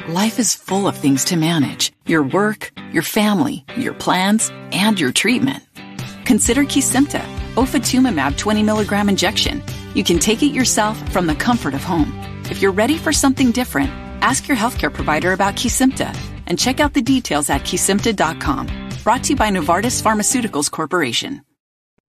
Life is full of things to manage. Your work, your family, your plans, and your treatment. Consider Kesimpta, ofatumumab 20 milligram injection. You can take it yourself from the comfort of home. If you're ready for something different, ask your healthcare provider about Kesimpta and check out the details at kesimpta.com. Brought to you by Novartis Pharmaceuticals Corporation.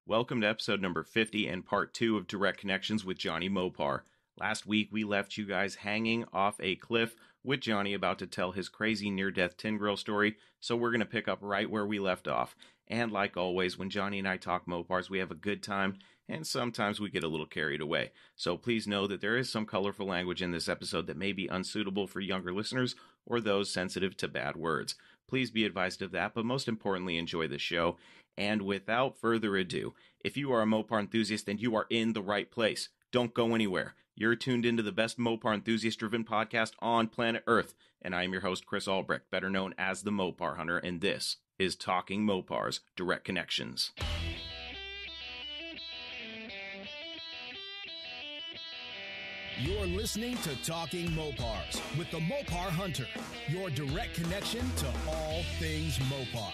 Welcome to episode number 50 and part 2 of Direct Connections with Jonny Mopar. Last week we left you guys hanging off a cliff with Jonny about to tell his crazy near-death tin grill story, so we're going to pick up right where we left off. And like always, when Jonny and I talk Mopars, we have a good time, and sometimes we get a little carried away. So please know that there is some colorful language in this episode that may be unsuitable for younger listeners or those sensitive to bad words. Please be advised of that, but most importantly, enjoy the show. And without further ado, if you are a Mopar enthusiast, then you are in the right place. Don't go anywhere. You're tuned into the best Mopar enthusiast-driven podcast on planet Earth, and I am your host, Chris Albrecht, better known as the Mopar Hunter, and this is Talking Mopars, Direct Connections. You're listening to Talking Mopars with the Mopar Hunter, your direct connection to all things Mopar.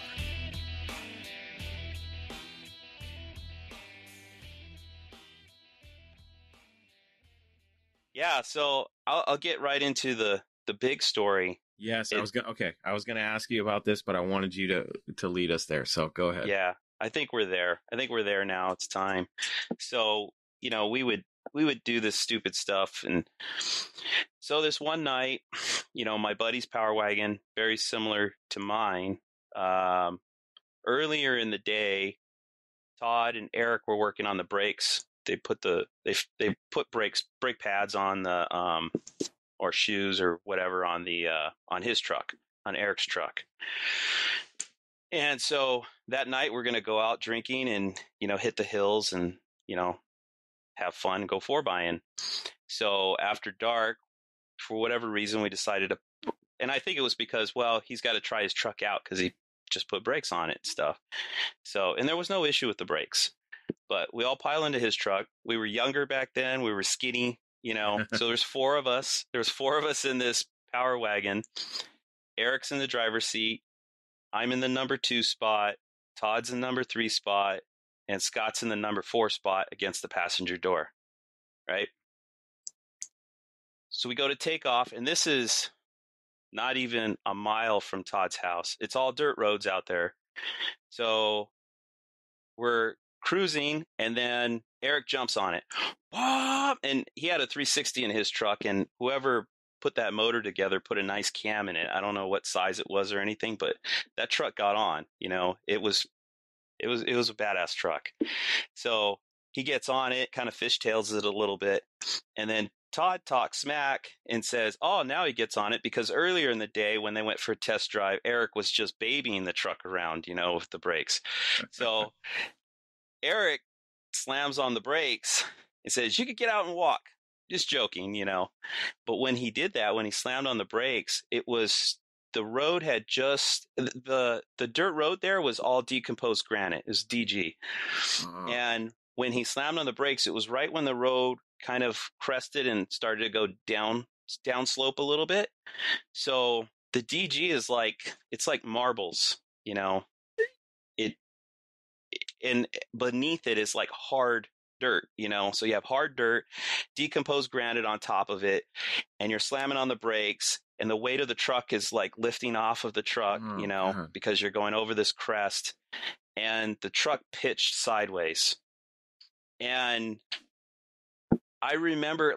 Yeah, so I'll get right into the big story. Yes, I was gonna ask you about this, but I wanted you to lead us there. So go ahead. Yeah, I think we're there. I think we're there now. It's time. So, we would do this stupid stuff, and so this one night, my buddy's Power Wagon, very similar to mine. Earlier in the day, Todd and Eric were working on the brakes. They put brake pads on the or shoes or whatever on the on his truck, on Eric's truck. And so that night we're going to go out drinking and hit the hills and have fun, go 4-buying. So after dark, for whatever reason, we decided to, and I think it was because, well, he's got to try his truck out because he just put brakes on it and stuff. So, and there was no issue with the brakes. But we all pile into his truck. We were younger back then. We were skinny, So there's 4 of us. There's 4 of us in this Power Wagon. Eric's in the driver's seat. I'm in the number 2 spot. Todd's in the number 3 spot. And Scott's in the number 4 spot against the passenger door. Right? So we go to take off. And this is not even a mile from Todd's house. It's all dirt roads out there. So we're cruising, and then Eric jumps on it. Whoa! And he had a 360 in his truck, and whoever put that motor together put a nice cam in it. I don't know what size it was or anything, but that truck got on. It was a badass truck. So he gets on it, kind of fishtails it a little bit, and then Todd talks smack and says, oh, now he gets on it because earlier in the day when they went for a test drive, Eric was just babying the truck around, with the brakes. So Eric slams on the brakes and says, you could get out and walk. Just joking, But when he did that, when he slammed on the brakes, it was the road had just the dirt road there was all decomposed granite. It was DG. And when he slammed on the brakes, it was right when the road kind of crested and started to go down slope a little bit. So the DG is it's like marbles, and beneath it is like hard dirt, so you have hard dirt, decomposed granite on top of it, and you're slamming on the brakes, and the weight of the truck is like lifting off of the truck, because you're going over this crest, and the truck pitched sideways. And I remember,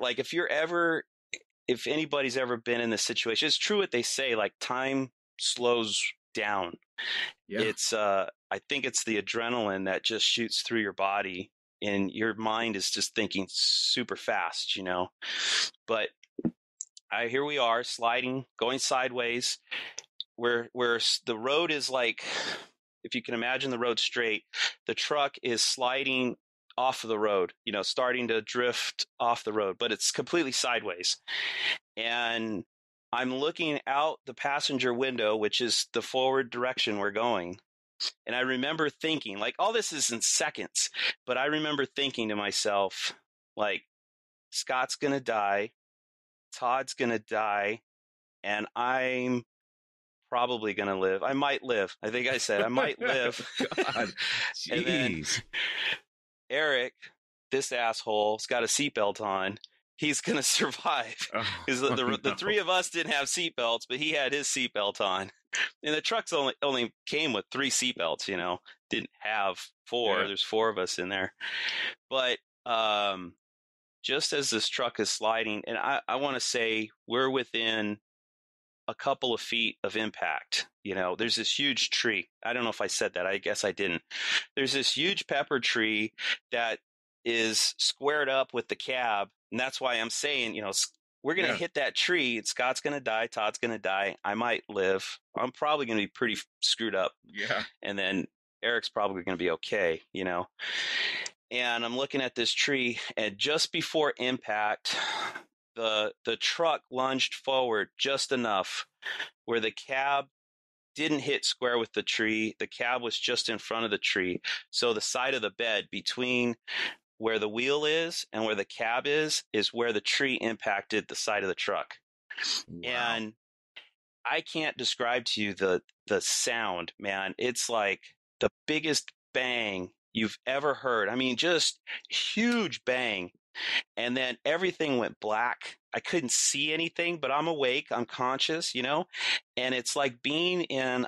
if anybody's ever been in this situation, it's true what they say, time slows down. Yeah. It's I think it's the adrenaline that just shoots through your body and your mind is just thinking super fast, But here we are sliding, going sideways, where the road is if you can imagine the road straight, the truck is sliding off of the road, starting to drift off the road, but it's completely sideways. And I'm looking out the passenger window, which is the forward direction we're going. And I remember thinking, all this is in seconds, but I remember thinking to myself, Scott's going to die. Todd's going to die. and I'm probably going to live. I might live. I think I said I might live. God, And then jeez. Eric, this asshole's got a seatbelt on. He's going to survive. Because the three of us didn't have seatbelts, but he had his seatbelt on. And the trucks only came with 3 seatbelts, you know, didn't have 4. Yeah. There's 4 of us in there. But just as this truck is sliding, and I want to say we're within a couple of feet of impact. You know, there's this huge tree. I don't know if I said that. I guess I didn't. There's this huge pepper tree that is squared up with the cab. And that's why I'm saying, you know, we're going to hit that tree. Scott's going to die. Todd's going to die. I might live. I'm probably going to be pretty screwed up. Yeah. And then Eric's probably going to be okay, you know. And I'm looking at this tree, and just before impact, the truck lunged forward just enough where the cab didn't hit square with the tree. The cab was just in front of the tree. So the side of the bed between where the wheel is and where the cab is where the tree impacted the side of the truck. Wow. And I can't describe to you the sound, man. It's like the biggest bang you've ever heard. I mean, just huge bang. And then everything went black. I couldn't see anything, but I'm awake. I'm conscious, you know, and it's like being in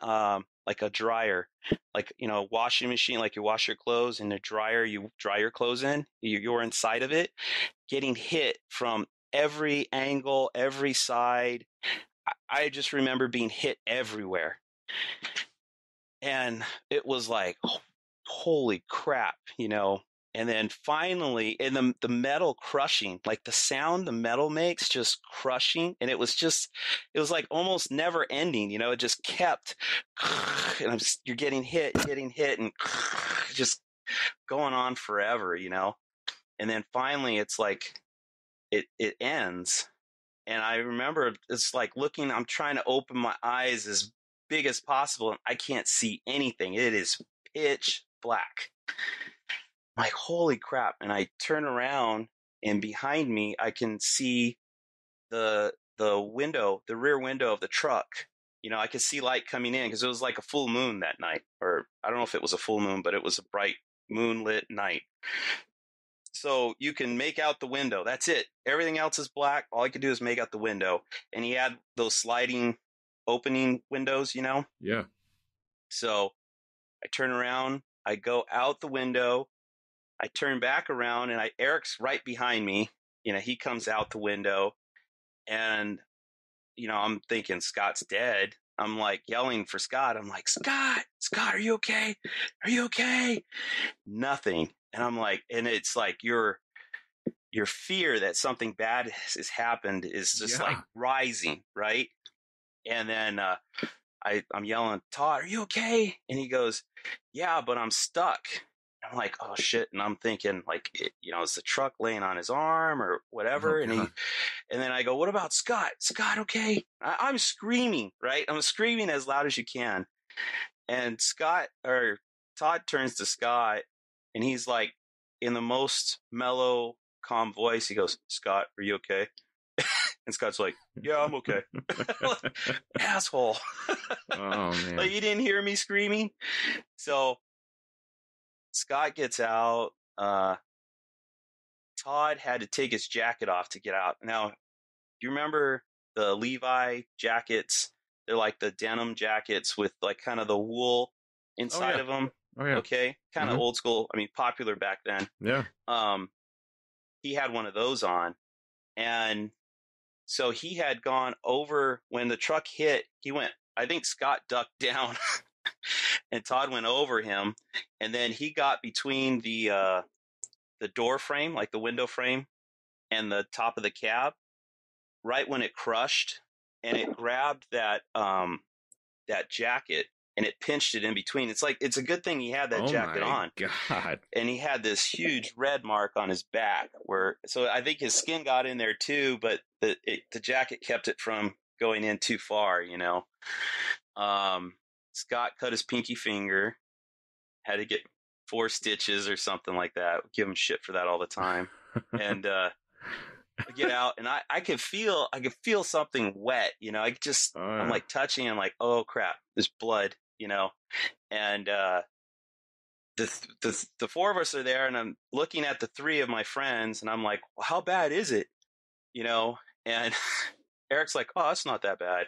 like a dryer, like, you know, a washing machine, like you wash your clothes, in a dryer, you dry your clothes in, you're inside of it, getting hit from every angle, every side. I just remember being hit everywhere. And it was like, holy crap, you know. And then finally, and the metal crushing, like the sound the metal makes, just crushing. And it was like almost never ending, you know, it just kept, and you're getting hit, and just going on forever, you know. And then finally it's like, it ends. And I remember it's like looking, I'm trying to open my eyes as big as possible, and I can't see anything. It is pitch black. I'm like, holy crap. And I turn around, and behind me, I can see the window, the rear window of the truck. You know, I could see light coming in because it was like a full moon that night. Or I don't know if it was a full moon, but it was a bright moonlit night. So you can make out the window. That's it. Everything else is black. All I could do is make out the window. And he had those sliding opening windows, you know? Yeah. So I turn around, I go out the window, I turn back around, and Eric's right behind me. You know, he comes out the window, and, you know, I'm thinking Scott's dead. I'm like yelling for Scott. I'm like, Scott, are you okay? Are you okay? Nothing. And I'm like, and it's like your fear that something bad has happened is just like rising, right? And then I'm yelling, Todd, are you okay? And he goes, yeah, but I'm stuck. I'm like, oh shit. And I'm thinking like, you know, is the truck laying on his arm or whatever? And then I go, what about Scott? Scott, okay? I'm screaming, right? I'm screaming as loud as you can. And Todd turns to Scott, and he's like, in the most mellow, calm voice, he goes, Scott, are you okay? And Scott's like, yeah, I'm okay. Asshole. Oh, man. Like, you didn't hear me screaming? So Scott gets out. Todd had to take his jacket off to get out. Now, do you remember the Levi jackets? They're like the denim jackets with like kind of the wool inside of them. Oh, yeah. Okay. Kind of old school. I mean, popular back then. Yeah. He had one of those on. And so he had gone over when the truck hit. I think Scott ducked down and Todd went over him. And then he got between the door frame, like the window frame, and the top of the cab right when it crushed, and it grabbed that jacket, and it pinched it in between. It's like, it's a good thing he had that jacket on. God. And he had this huge red mark on his back so I think his skin got in there too, but the jacket kept it from going in too far, you know. Scott cut his pinky finger, had to get 4 stitches or something like that. Give him shit for that all the time. And I get out, and I could feel something wet, you know. I'm like touching, I'm like, oh crap, there's blood, you know. And the four of us are there, and I'm looking at the three of my friends, and I'm like, well, how bad is it, you know? And Eric's like, oh, it's not that bad,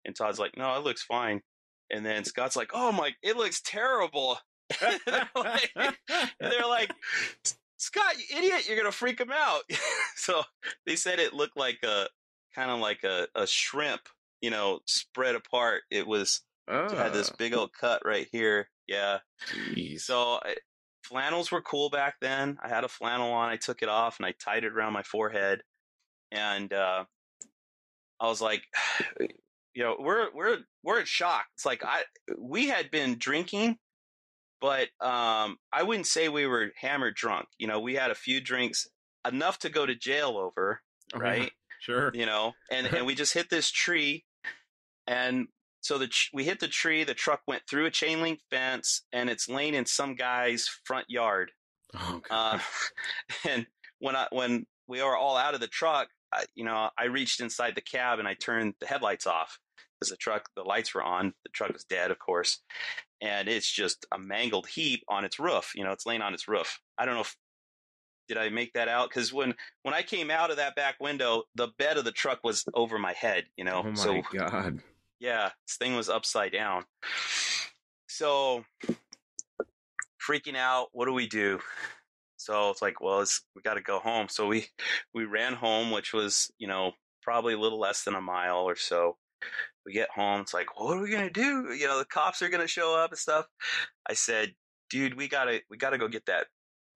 and Todd's like, no, it looks fine. And then Scott's like, oh my, it looks terrible. And they're like, Scott, you idiot, you're gonna freak him out. So they said it looked like a kind of like a shrimp, you know, spread apart. It had this big old cut right here. Yeah. Jeez. So flannels were cool back then. I had a flannel on. I took it off and I tied it around my forehead. And I was like, you know, we're in shock. It's like we had been drinking, but I wouldn't say we were hammered drunk. You know, we had a few drinks, enough to go to jail over, right? Yeah, sure. You know, and we just hit this tree, and so we hit the tree. The truck went through a chain link fence, and it's laying in some guy's front yard. Oh, God. And when we were all out of the truck, you know, I reached inside the cab and I turned the headlights off because the lights were on. The truck was dead, of course. And it's just a mangled heap on its roof. You know, it's laying on its roof. I don't know did I make that out? Because when I came out of that back window, the bed of the truck was over my head, you know. Oh, my God. Yeah, this thing was upside down. So, freaking out, what do we do? So it's like, well, we got to go home. So we ran home, which was, you know, probably a little less than a mile or so. We get home. It's like, well, what are we going to do? You know, the cops are going to show up and stuff. I said, dude, we got to go get that.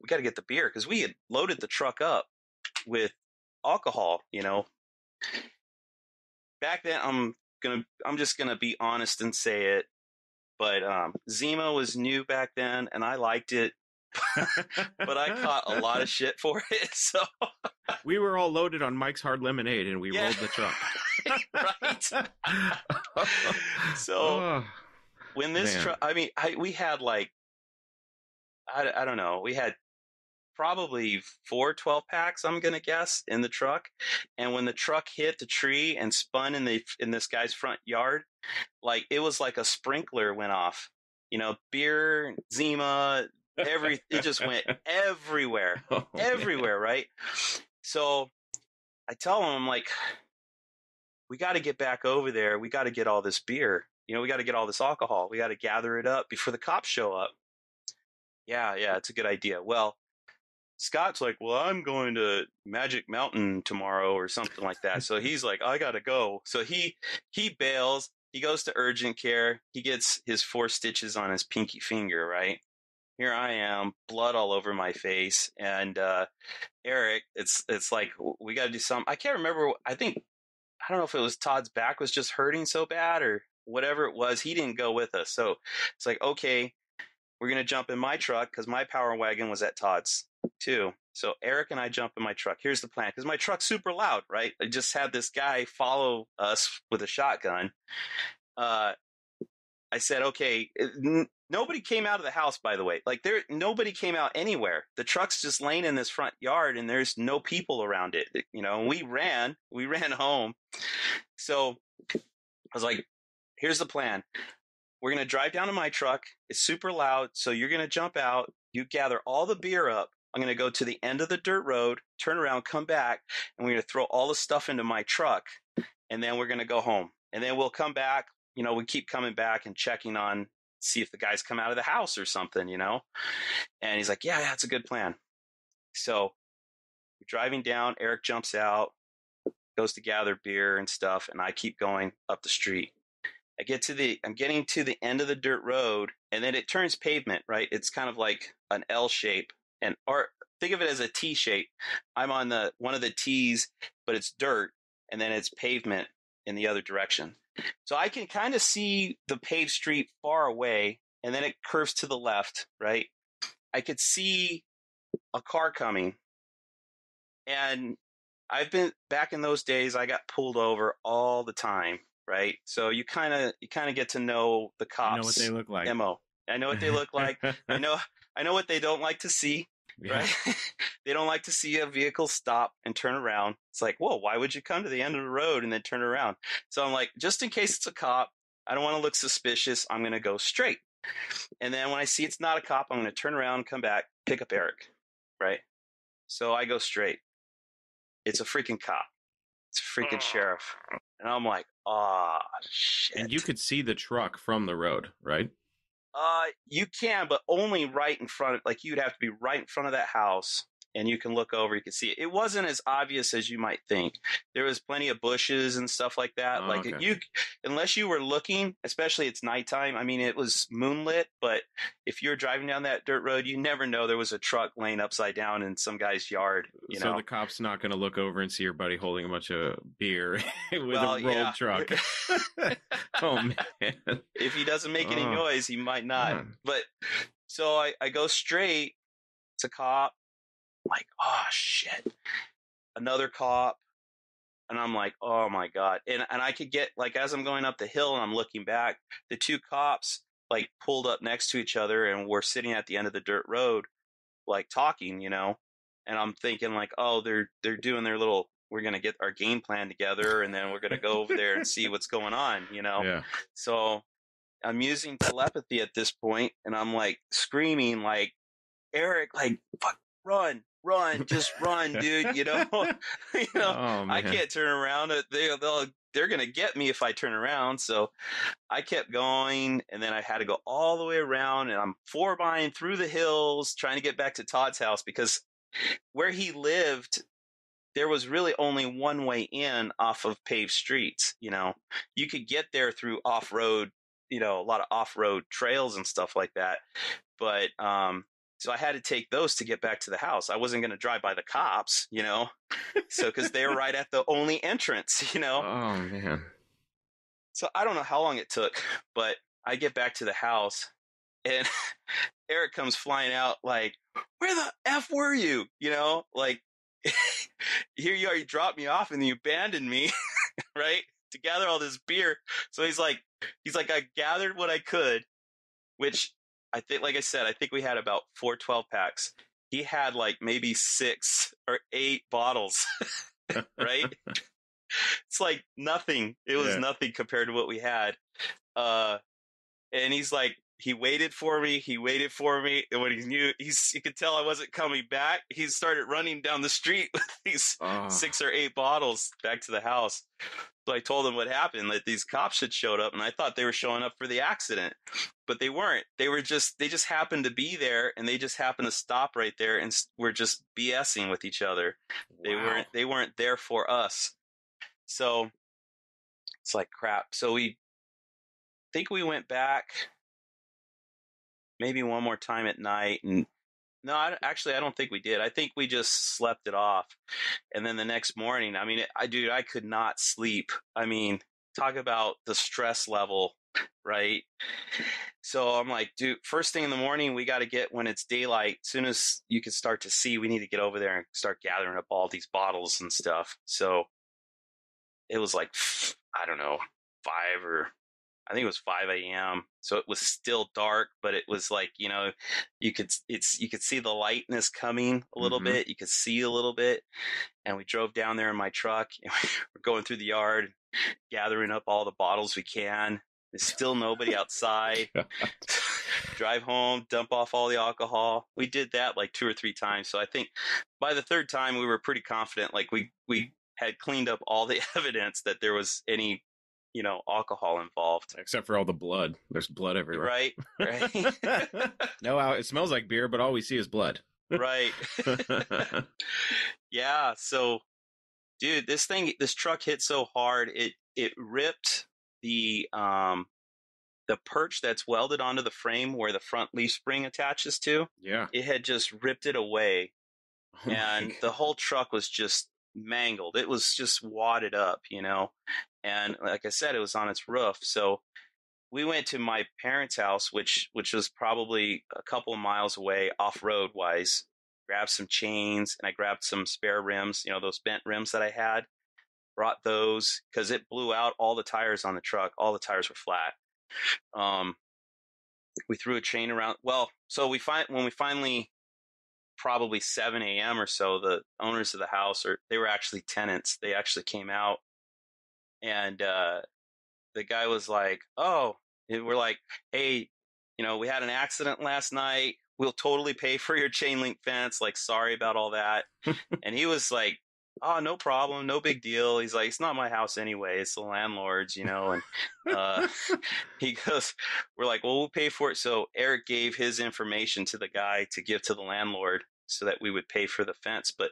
We got to get the beer, because we had loaded the truck up with alcohol, you know. Back then, I'm just going to be honest and say it. But Zima was new back then, and I liked it. But I caught a lot of shit for it. So we were all loaded on Mike's Hard Lemonade, and we rolled the truck. Right. So when this truck, I mean, we had like, I don't know, we had probably 4 12-packs, I'm gonna guess, in the truck. And when the truck hit the tree and spun in this guy's front yard, like it was like a sprinkler went off. You know, beer, Zima, it just went everywhere. Everywhere, right? So I tell him, I'm like, we got to get back over there. We got to get all this beer. You know, we got to get all this alcohol. We got to gather it up before the cops show up. Yeah, it's a good idea. Well, Scott's like, well, I'm going to Magic Mountain tomorrow or something like that. So he's like, I got to go. So he bails. He goes to urgent care. He gets his 4 stitches on his pinky finger, right? Here I am, blood all over my face. And Eric, it's like, we got to do something. I can't remember. I don't know if it was Todd's back was just hurting so bad or whatever it was. He didn't go with us. So it's like, okay, we're going to jump in my truck, because my power wagon was at Todd's too. So Eric and I jump in my truck. Here's the plan, because my truck's super loud, right? I just had this guy follow us with a shotgun. I said, okay, nobody came out of the house, by the way. Like nobody came out anywhere. The truck's just laying in this front yard, and there's no people around it. You know, we ran home. So I was like, here's the plan. We're going to drive down to my truck. It's super loud. So you're going to jump out. You gather all the beer up. I'm going to go to the end of the dirt road, turn around, come back, and we're going to throw all the stuff into my truck. And then we're going to go home. And then we'll come back. You know, we keep coming back and checking on, see if the guys come out of the house or something, you know? And he's like, yeah, that's a good plan. So we're driving down. Eric jumps out, goes to gather beer and stuff. And I keep going up the street. I'm getting to the end of the dirt road, and then it turns pavement, right? It's kind of like an L shape, or think of it as a T shape. I'm on one of the T's, but it's dirt, and then it's pavement in the other direction. So I can kind of see the paved street far away, and then it curves to the left, right? I could see a car coming, and I've been back in those days. I got pulled over all the time. Right. So you kind of get to know the cops. You know what they look like. MO. I know what they look like. I know what they don't like to see. Yeah. right? They don't like to see a vehicle stop and turn around. It's like, whoa, why would you come to the end of the road and then turn around? So I'm like, just in case it's a cop, I don't want to look suspicious. I'm going to go straight. And then when I see it's not a cop, I'm going to turn around, come back, pick up Eric, right? So I go straight. It's a freaking cop. It's a freaking sheriff. And I'm like, ah, shit. And you could see the truck from the road, right? You can, but only right in front of, like, you'd have to be right in front of that house, and you can look over, you can see it. It wasn't as obvious as you might think. There was plenty of bushes and stuff like that. Oh, like, okay. unless you were looking, especially it's nighttime, I mean, it was moonlit, but if you're driving down that dirt road, you never know there was a truck laying upside down in some guy's yard, you so know? the cop's not going to look over and see your buddy holding a bunch of beer with Well, a rolled yeah. truck. Oh, man. If he doesn't make any Oh, noise, he might not. man. But so I go straight to cop. I'm like, oh shit, another cop. And I'm like, oh my God. And I could get, like, as I'm going up the hill and I'm looking back, the two cops like pulled up next to each other and we're sitting at the end of the dirt road, like talking, you know? And I'm thinking like, oh, they're doing their little, we're going to get our game plan together and then we're going to go over there and see what's going on, you know? Yeah. So I'm using telepathy at this point and I'm like screaming like, Eric, like, fuck, run, just run, dude, you know? You know, Oh, man. I can't turn around. They're going to get me if I turn around. So I kept going, and then I had to go all the way around, and I'm 4-bying through the hills trying to get back to Todd's house because where he lived, there was really only one way in off of paved streets, you know? You could get there through off-road, you know, a lot of off-road trails and stuff like that. But, so I had to take those to get back to the house. I wasn't going to drive by the cops, you know, so because they were right at the only entrance, you know. Oh, man. So I don't know how long it took, but I get back to the house and Eric comes flying out like, where the F were you? You know, like, here you are, you dropped me off and you abandoned me, right, to gather all this beer. So he's like, I gathered what I could, which I think, like I said, I think we had about 4 12-packs. He had like maybe 6 or 8 bottles, right? It's like nothing. It was nothing compared to what we had. And he's like, he waited for me. And when he knew, you could tell I wasn't coming back, he started running down the street with these 6 or 8 bottles back to the house. So I told him what happened, that these cops had showed up, and I thought they were showing up for the accident, but they weren't. They just happened to be there, and they just happened to stop right there and were just BSing with each other. Wow. They weren't there for us. So it's like crap. So we think we went back maybe one more time at night, and no, I don't think we did. I think we just slept it off. And then the next morning, I mean, I could not sleep. I mean, talk about the stress level, right? So I'm like, dude, first thing in the morning, we got to get, when it's daylight, as soon as you can start to see, we need to get over there and start gathering up all these bottles and stuff. So it was like, I don't know, 5 a.m. So it was still dark, but it was like, you know, you could see the lightness coming a little bit. You could see a little bit. And we drove down there in my truck and we're going through the yard, gathering up all the bottles we can. There's still nobody outside. Drive home, dump off all the alcohol. We did that like 2 or 3 times. So I think by the 3rd time we were pretty confident. Like we had cleaned up all the evidence that there was any, you know, alcohol involved. Except for all the blood. There's blood everywhere. Right. No, it smells like beer, but all we see is blood. Right. Yeah. So, dude, this truck hit so hard, it ripped the perch that's welded onto the frame where the front leaf spring attaches to. Yeah. It had just ripped it away. Oh, and the whole truck was just mangled. It was just wadded up, you know. And like I said, it was on its roof. So we went to my parents' house, which was probably a couple of miles away off-road wise, grabbed some chains, and I grabbed some spare rims, you know, those bent rims that I had, brought those because it blew out all the tires on the truck. All the tires were flat. We threw a chain around. Well, so when we finally probably 7 a.m. or so, the owners of the house, or they were actually tenants, they actually came out, and the guy was like, oh, and we're like, hey, we had an accident last night. We'll totally pay for your chain link fence. Like, sorry about all that. And he was like, oh, no problem. No big deal. He's like, it's not my house anyway. It's the landlord's, and he goes, we're like, well, we'll pay for it. So Eric gave his information to the guy to give to the landlord so that we would pay for the fence. But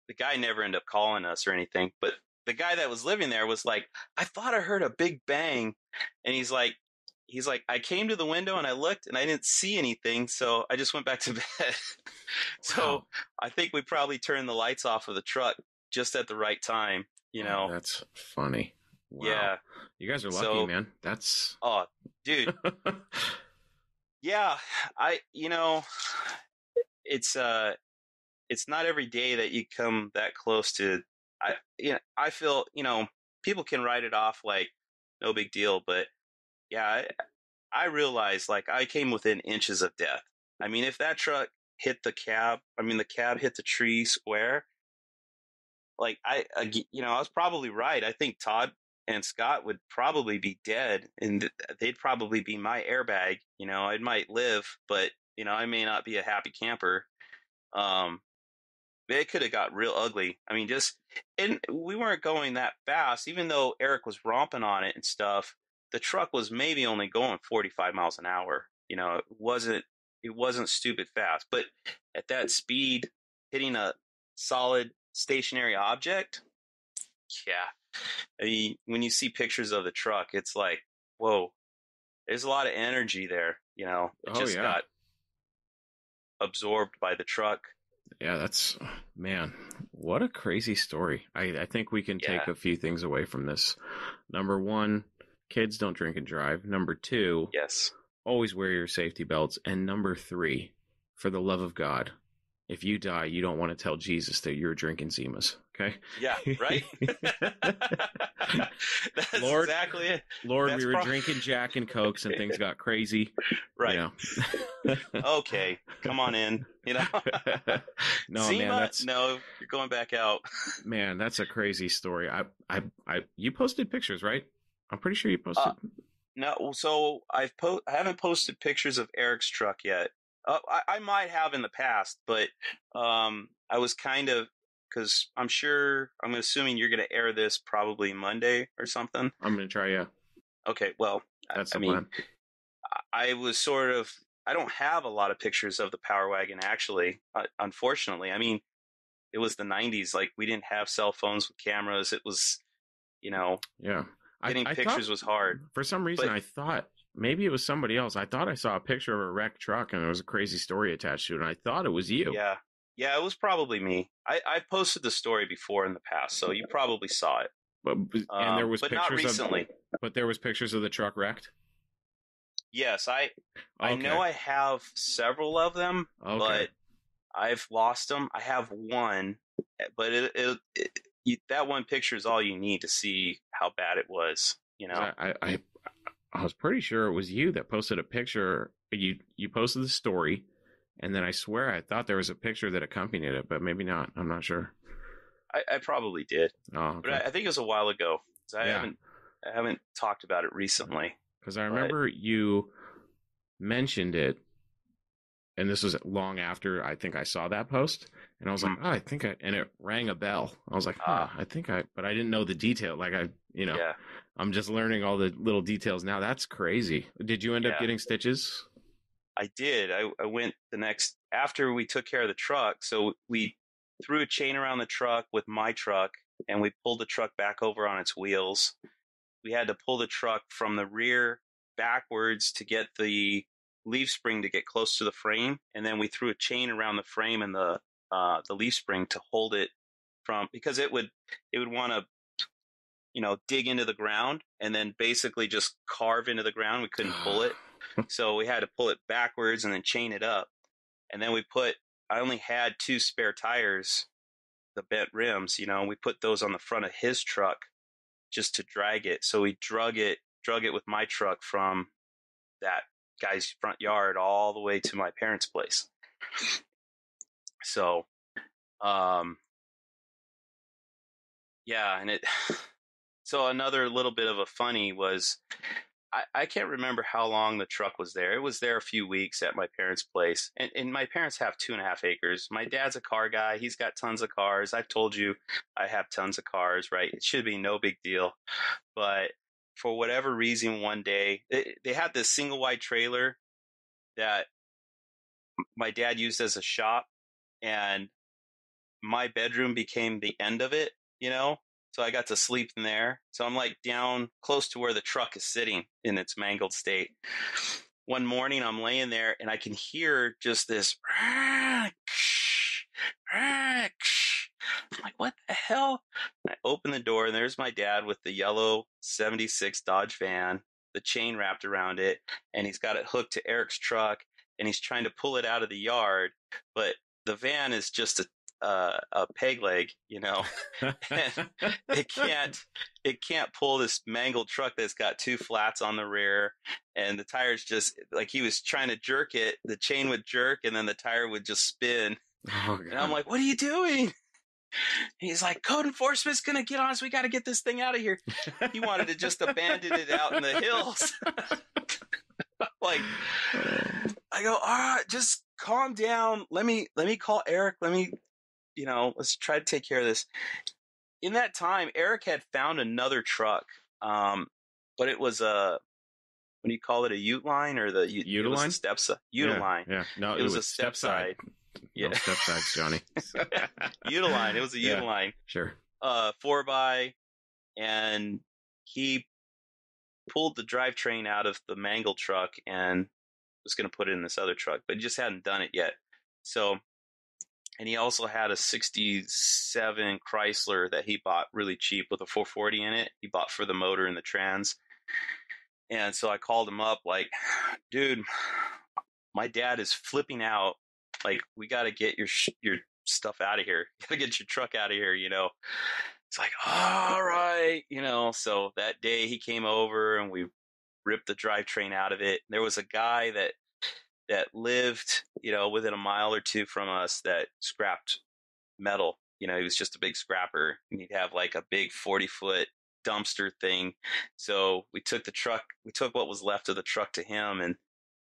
the guy never ended up calling us or anything. But the guy that was living there was like, I thought I heard a big bang. And he's like, I came to the window and I looked and I didn't see anything. So I just went back to bed. So Wow. I think we probably turned the lights off of the truck just at the right time, Oh, that's funny. Wow. Yeah. You guys are lucky, man. That's... Oh, dude. Yeah. It's not every day that you come that close to, I feel, people can write it off like no big deal, but yeah, I realized like I came within inches of death. I mean, if that truck hit the cab hit the tree square, like I was probably right. I think Todd and Scott would probably be dead and they'd probably be my airbag. I might live, but I may not be a happy camper. It could have got real ugly. I mean, and we weren't going that fast, even though Eric was romping on it and stuff. The truck was maybe only going 45 miles an hour. It wasn't stupid fast, but at that speed, hitting a solid stationary object. Yeah. I mean, when you see pictures of the truck, it's like, whoa, there's a lot of energy there. It got absorbed by the truck. Yeah, that's, man, what a crazy story. I think we can take a few things away from this. Number one, kids don't drink and drive. Number two, yes, always wear your safety belts. And number three, for the love of God, if you die, you don't want to tell Jesus that you're drinking Zimas. Okay? Yeah, right? That's Lord, exactly it. Lord, we were drinking Jack and Cokes and things got crazy. Right. Okay, come on in. No, Zima, man, no, you're going back out. Man, that's a crazy story. You posted pictures, right? I'm pretty sure you posted. No, so I haven't posted pictures of Eric's truck yet. I might have in the past, but I was kind of, because I'm assuming you're going to air this probably Monday or something. I'm going to try, yeah. Okay, well, that's the plan. I was I don't have a lot of pictures of the Power Wagon, actually, unfortunately. I mean, it was the 90s. Like, we didn't have cell phones with cameras. It was, yeah. Getting pictures was hard. For some reason, I thought maybe it was somebody else. I thought I saw a picture of a wrecked truck and there was a crazy story attached to it. And I thought it was you. Yeah. Yeah, it was probably me. I posted the story before in the past, so you probably saw it. And there was but pictures not recently. But there was pictures of the truck wrecked? Yes, I know I have several of them, but I've lost them. I have one, but that one picture is all you need to see how bad it was. I was pretty sure it was you that posted a picture. You posted the story, and then I swear I thought there was a picture that accompanied it, but maybe not. I'm not sure. I probably did, okay. But I think it was a while ago. I haven't talked about it recently. Because I remember you mentioned it, and this was long after I think I saw that post, and I was like, and it rang a bell. I was like, but I didn't know the detail. Like I'm just learning all the little details now. That's crazy. Did you end up getting stitches? I did. I went after we took care of the truck. So we threw a chain around the truck with my truck, and we pulled the truck back over on its wheels. We had to pull the truck from the rear backwards to get the leaf spring to get close to the frame, and then we threw a chain around the frame and the leaf spring to hold it because it would want to dig into the ground and then basically just carve into the ground. We couldn't pull it, so we had to pull it backwards and then chain it up. And then I only had 2 spare tires, the bent rims. We put those on the front of his truck just to drag it. So we drug it with my truck from that guy's front yard all the way to my parents' place. So, yeah, and so another little bit of a funny was, I can't remember how long the truck was there. It was there a few weeks at my parents' place. And my parents have 2.5 acres. My dad's a car guy. He's got tons of cars. I've told you I have tons of cars, right? It should be no big deal. But for whatever reason, one day, they had this single wide trailer that my dad used as a shop. And my bedroom became the end of it, So I got to sleep in there. So I'm like down close to where the truck is sitting in its mangled state. One morning I'm laying there and I can hear just this. I'm like, what the hell? And I open the door and there's my dad with the yellow 76 Dodge van, the chain wrapped around it. And he's got it hooked to Eric's truck and he's trying to pull it out of the yard. But the van is just a peg leg, and it can't pull this mangled truck that's got 2 flats on the rear, and the tires just like he was trying to jerk it, the chain would jerk, and then the tire would just spin. Oh, and I'm like, "What are you doing?" He's like, "Code enforcement's gonna get on us. We got to get this thing out of here." He wanted to just abandon it out in the hills. Like, I go, "All right, just calm down. Let me call Eric. Let's try to take care of this." In that time, Eric had found another truck, but it was what do you call it, a ute line or the Uteline? Uteline. Yeah. No, it was a step side. Yeah, no step sides, Johnny. Uteline. It was a Uteline. Sure. 4x, and he pulled the drivetrain out of the mangled truck and was going to put it in this other truck, but he just hadn't done it yet. So. And he also had a 67 Chrysler that he bought really cheap with a 440 in it. He bought for the motor and the trans. And so I called him up like, "Dude, my dad is flipping out. Like, we got to get your stuff out of here. You got to get your truck out of here, It's like, "All right." So that day he came over and we ripped the drivetrain out of it. There was a guy that lived, within a mile or two from us that scrapped metal. He was just a big scrapper, and he'd have like a big 40-foot dumpster thing. So we took what was left of the truck to him, and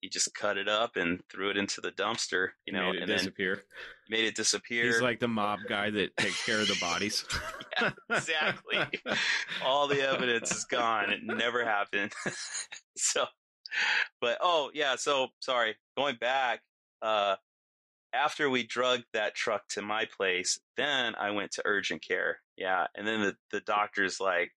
he just cut it up and threw it into the dumpster, made it disappear. He's like the mob guy that takes care of the bodies. Yeah, exactly. All the evidence is gone. It never happened. So sorry, going back, after we drugged that truck to my place, then I went to urgent care. Yeah. And then the doctor's like,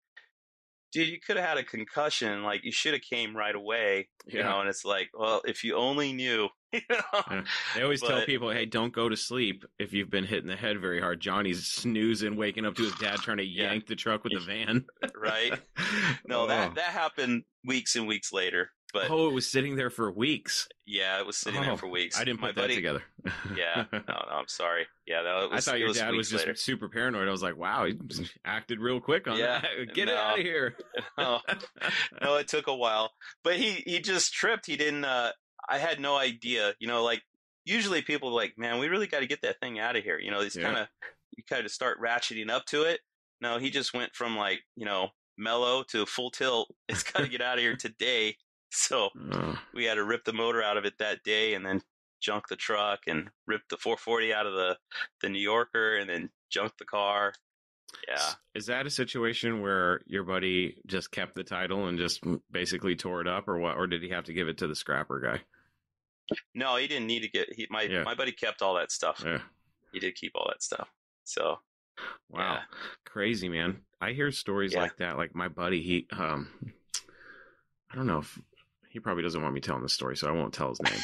"Dude, you could have had a concussion. Like, you should have came right away." And it's like, well, if you only knew, Yeah. They always tell people, "Hey, don't go to sleep if you've been hit in the head very hard." Johnny's snoozing, waking up to his dad trying to yank the truck with the van. Right. No, that happened weeks and weeks later. But it was sitting there for weeks. Yeah, it was sitting there for weeks. I didn't put that together. Yeah, no, I'm sorry. Yeah, I thought your dad was just super paranoid. I was like, wow, he acted real quick on that. Get it out of here. No, it took a while, but he just tripped. He didn't. I had no idea. Like usually people are like, "Man, we really got to get that thing out of here." You kind of start ratcheting up to it. No, he just went from like mellow to full tilt. It's got to get out of here today. So we had to rip the motor out of it that day, and then junk the truck and rip the 440 out of the New Yorker, and then junk the car. Yeah. Is that a situation where your buddy just kept the title and just basically tore it up, or what? Or did he have to give it to the scrapper guy? No, he didn't need to get. My buddy kept all that stuff. Yeah. He did keep all that stuff. So. Wow, yeah. Crazy, man. I hear stories like that. Like my buddy, he I don't know if. He probably doesn't want me telling the story, so I won't tell his name.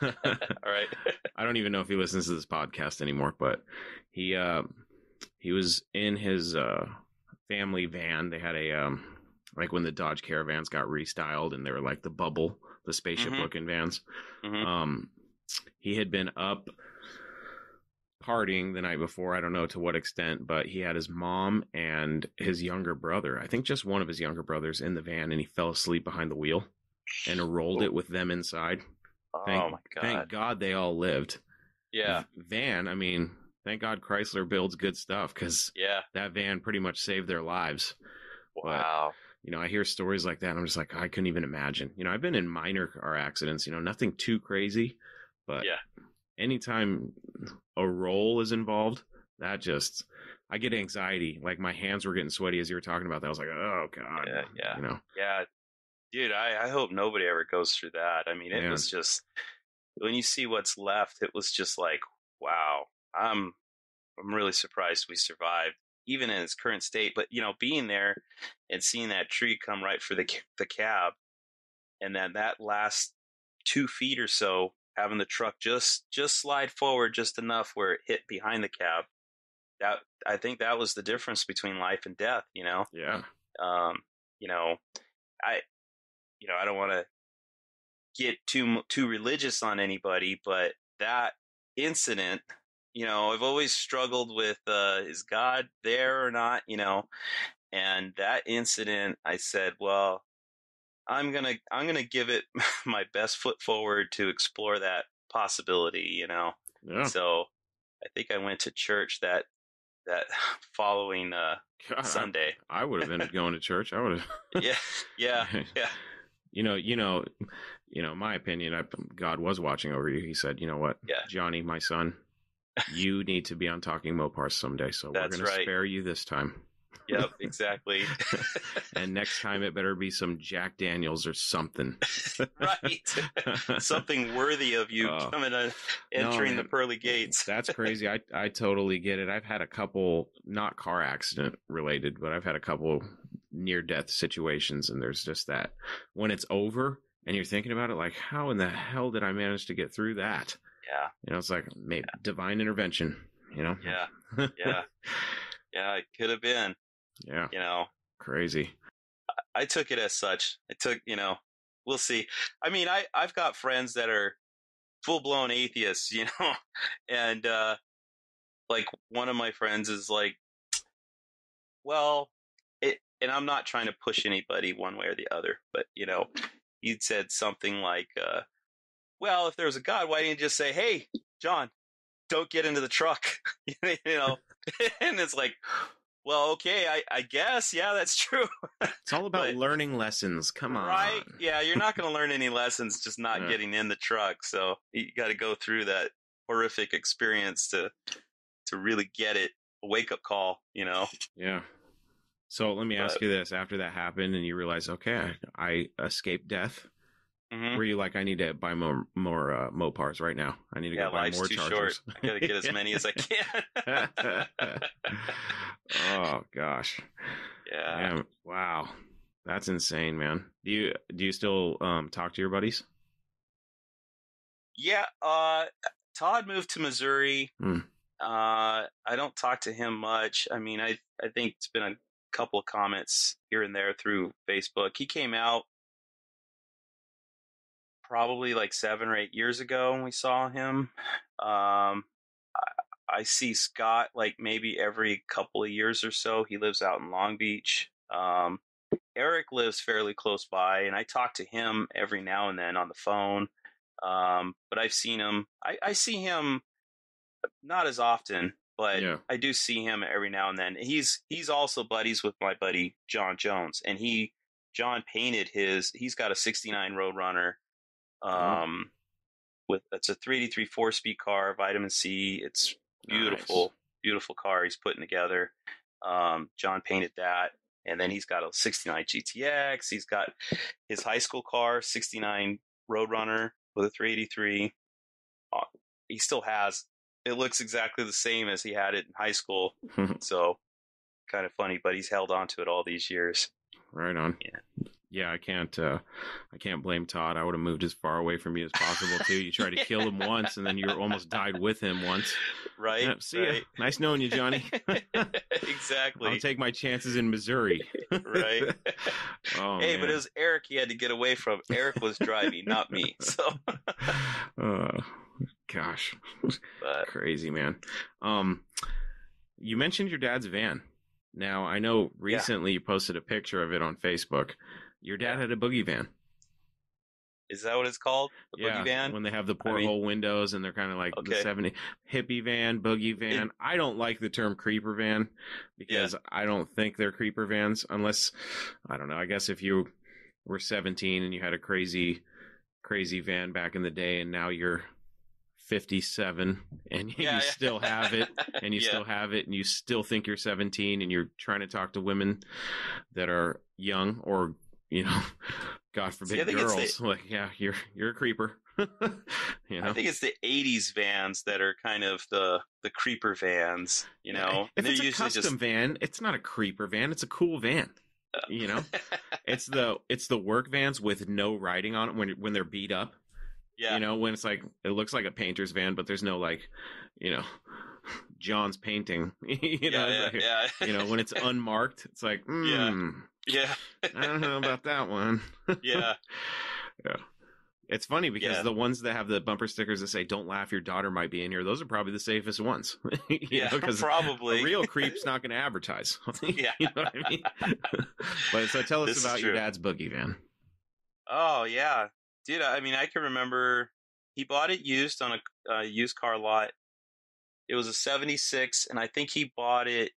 All right. I don't even know if he listens to this podcast anymore, but he was in his family van. They had a like when the Dodge Caravans got restyled, and they were like the spaceship looking vans. Mm-hmm. He had been up partying the night before. I don't know to what extent, but he had his mom and his younger brother, I think just one of his younger brothers, in the van, and he fell asleep behind the wheel and rolled it with them inside. My God. Thank God they all lived. Yeah. Van, I mean, thank God Chrysler builds good stuff, because that van pretty much saved their lives. Wow. But, I hear stories like that, and I'm just like, I couldn't even imagine. I've been in minor car accidents, nothing too crazy, but anytime a roll is involved, that just, I get anxiety. Like, my hands were getting sweaty as you were talking about that. I was like, oh God. Yeah. Yeah. Dude, I hope nobody ever goes through that. I mean, it was just, when you see what's left, it was just like, wow, I'm really surprised we survived, even in its current state. But, being there and seeing that tree come right for the cab, and then that last 2 feet or so, having the truck just slide forward just enough where it hit behind the cab, I think that was the difference between life and death, Yeah. I don't want to get too religious on anybody, but that incident, I've always struggled with, is God there or not, and that incident, I said, well, I'm going to give it my best foot forward to explore that possibility, Yeah. So I think I went to church that following God, Sunday. I would have ended going to church. I would have. Yeah. My opinion, God was watching over you. He said, you know what, Johnny, my son, you need to be on Talking Mopars someday. So we're going to spare you this time. Yep, exactly. And next time it better be some Jack Daniels or something. Right. Something worthy of you entering the pearly gates. That's crazy. I totally get it. I've had a couple, not car accident related, but I've had a couple near-death situations, and there's just that. When it's over and you're thinking about it, like, how in the hell did I manage to get through that? Yeah. It's like maybe divine intervention, Yeah. Yeah, it could have been. Yeah. Crazy. I took it as such. We'll see. I mean, I've got friends that are full-blown atheists, and like one of my friends is like, well, and I'm not trying to push anybody one way or the other, but he'd said something like, well, if there's a God, why didn't you just say, hey, John, don't get into the truck? And it's like, well, okay, I guess, yeah, that's true. It's all about learning lessons. Come on. Right? Yeah, you're not going to learn any lessons just not getting in the truck. So you got to go through that horrific experience to really get it, a wake-up call, Yeah. So let me ask you this. After that happened and you realize, okay, I escaped death, were you like, I need to buy more Mopars right now? I need to go buy more too chargers. Short. I got to get as many as I can. Oh, gosh. Yeah. Man, wow. That's insane, man. Do you still talk to your buddies? Yeah. Todd moved to Missouri. I don't talk to him much. I mean, I think it's been a couple of comments here and there through Facebook. He came out probably like 7 or 8 years ago when we saw him. I see Scott like maybe every couple of years or so. He lives out in Long Beach. Eric lives fairly close by, and I talk to him every now and then on the phone. But I've seen him. I see him not as often, but I do see him every now and then. He's also buddies with my buddy John Jones, and John painted he's got a 69 Roadrunner. It's a 383 4-speed car, vitamin C. It's beautiful, beautiful car he's putting together. John painted that, and then he's got a 69 GTX. He's got his high school car, 69 Roadrunner with a 383. He still has. It looks exactly the same as he had it in high school. So kind of funny, but he's held on to it all these years. Right on. Yeah, I can't blame Todd. I would have moved as far away from you as possible too. You tried to kill him once, and then you almost died with him once. Right. Yeah, see ya. Nice knowing you, Johnny. Exactly. I'll take my chances in Missouri. Right. Oh, hey, man. but it was Eric he had to get away from. Eric was driving, not me. So. Gosh, crazy, man. You mentioned your dad's van. Now, I know recently you posted a picture of it on Facebook. Your dad had a boogie van. Is that what it's called? The boogie van? When they have the porthole windows and they're kind of like the 70 hippie van, boogie van. I don't like the term creeper van because I don't think they're creeper vans unless, I don't know, I guess if you were 17 and you had a crazy van back in the day and now you're 57 and you still have it and you still have it and you still think you're 17 and you're trying to talk to women that are young or, you know, God forbid, girls. You're a creeper. You know? I think it's the 80s vans that are kind of the creeper vans, you know. If it's a custom van, it's not a creeper van, it's a cool van. You know? It's the work vans with no writing on it when they're beat up. Yeah. You know, when it's like it looks like a painter's van, but there's no like, you know, John's painting. You know, you know, when it's unmarked, it's like, I don't know about that one. Yeah. It's funny because the ones that have the bumper stickers that say "Don't laugh, your daughter might be in here," those are probably the safest ones. Because probably a real creep's not going to advertise. You know what I mean? But so tell us about your dad's boogie van. Oh yeah, dude. I mean, I can remember he bought it used on a used car lot. It was a '76, and I think he bought it.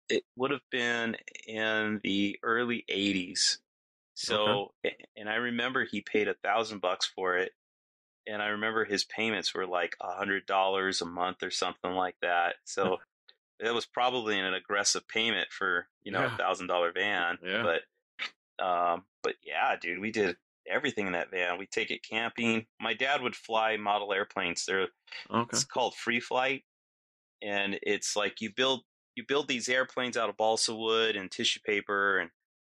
It would have been in the early '80s. So, and I remember he paid $1,000 for it. And I remember his payments were like $100 a month or something like that. So that was probably an aggressive payment for, you know, $1,000 van. Yeah. But yeah, dude, we did everything in that van. We take it camping. My dad would fly model airplanes. It's called free flight. And it's like you build these airplanes out of balsa wood and tissue paper and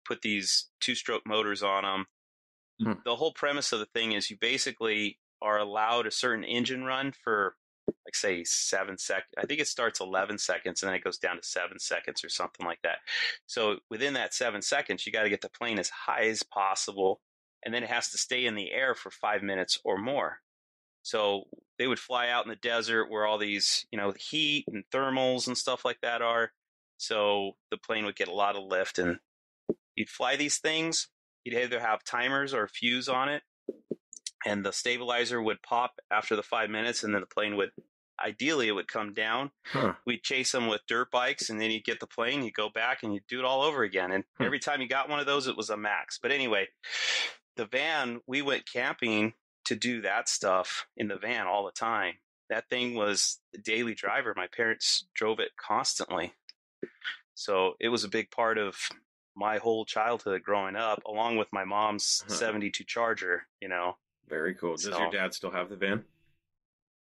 put these 2-stroke motors on them. The whole premise of the thing is you basically are allowed a certain engine run for, like, say, 7 seconds. I think it starts 11 seconds and then it goes down to 7 seconds or something like that. So within that 7 seconds, you got to get the plane as high as possible. And then it has to stay in the air for 5 minutes or more. So they would fly out in the desert where all these, you know, heat and thermals and stuff like that are. So the plane would get a lot of lift, and you'd fly these things. You'd either have timers or a fuse on it, and the stabilizer would pop after the 5 minutes, and then the plane would, ideally, it would come down. We'd chase them with dirt bikes, and then you'd get the plane, you'd go back, and you'd do it all over again. And every time you got one of those, it was a max. But anyway, the van, we went camping to do that stuff in the van all the time. That thing was the daily driver. My parents drove it constantly. So it was a big part of my whole childhood growing up, along with my mom's 72 Charger, you know. Very cool. Does your dad still have the van?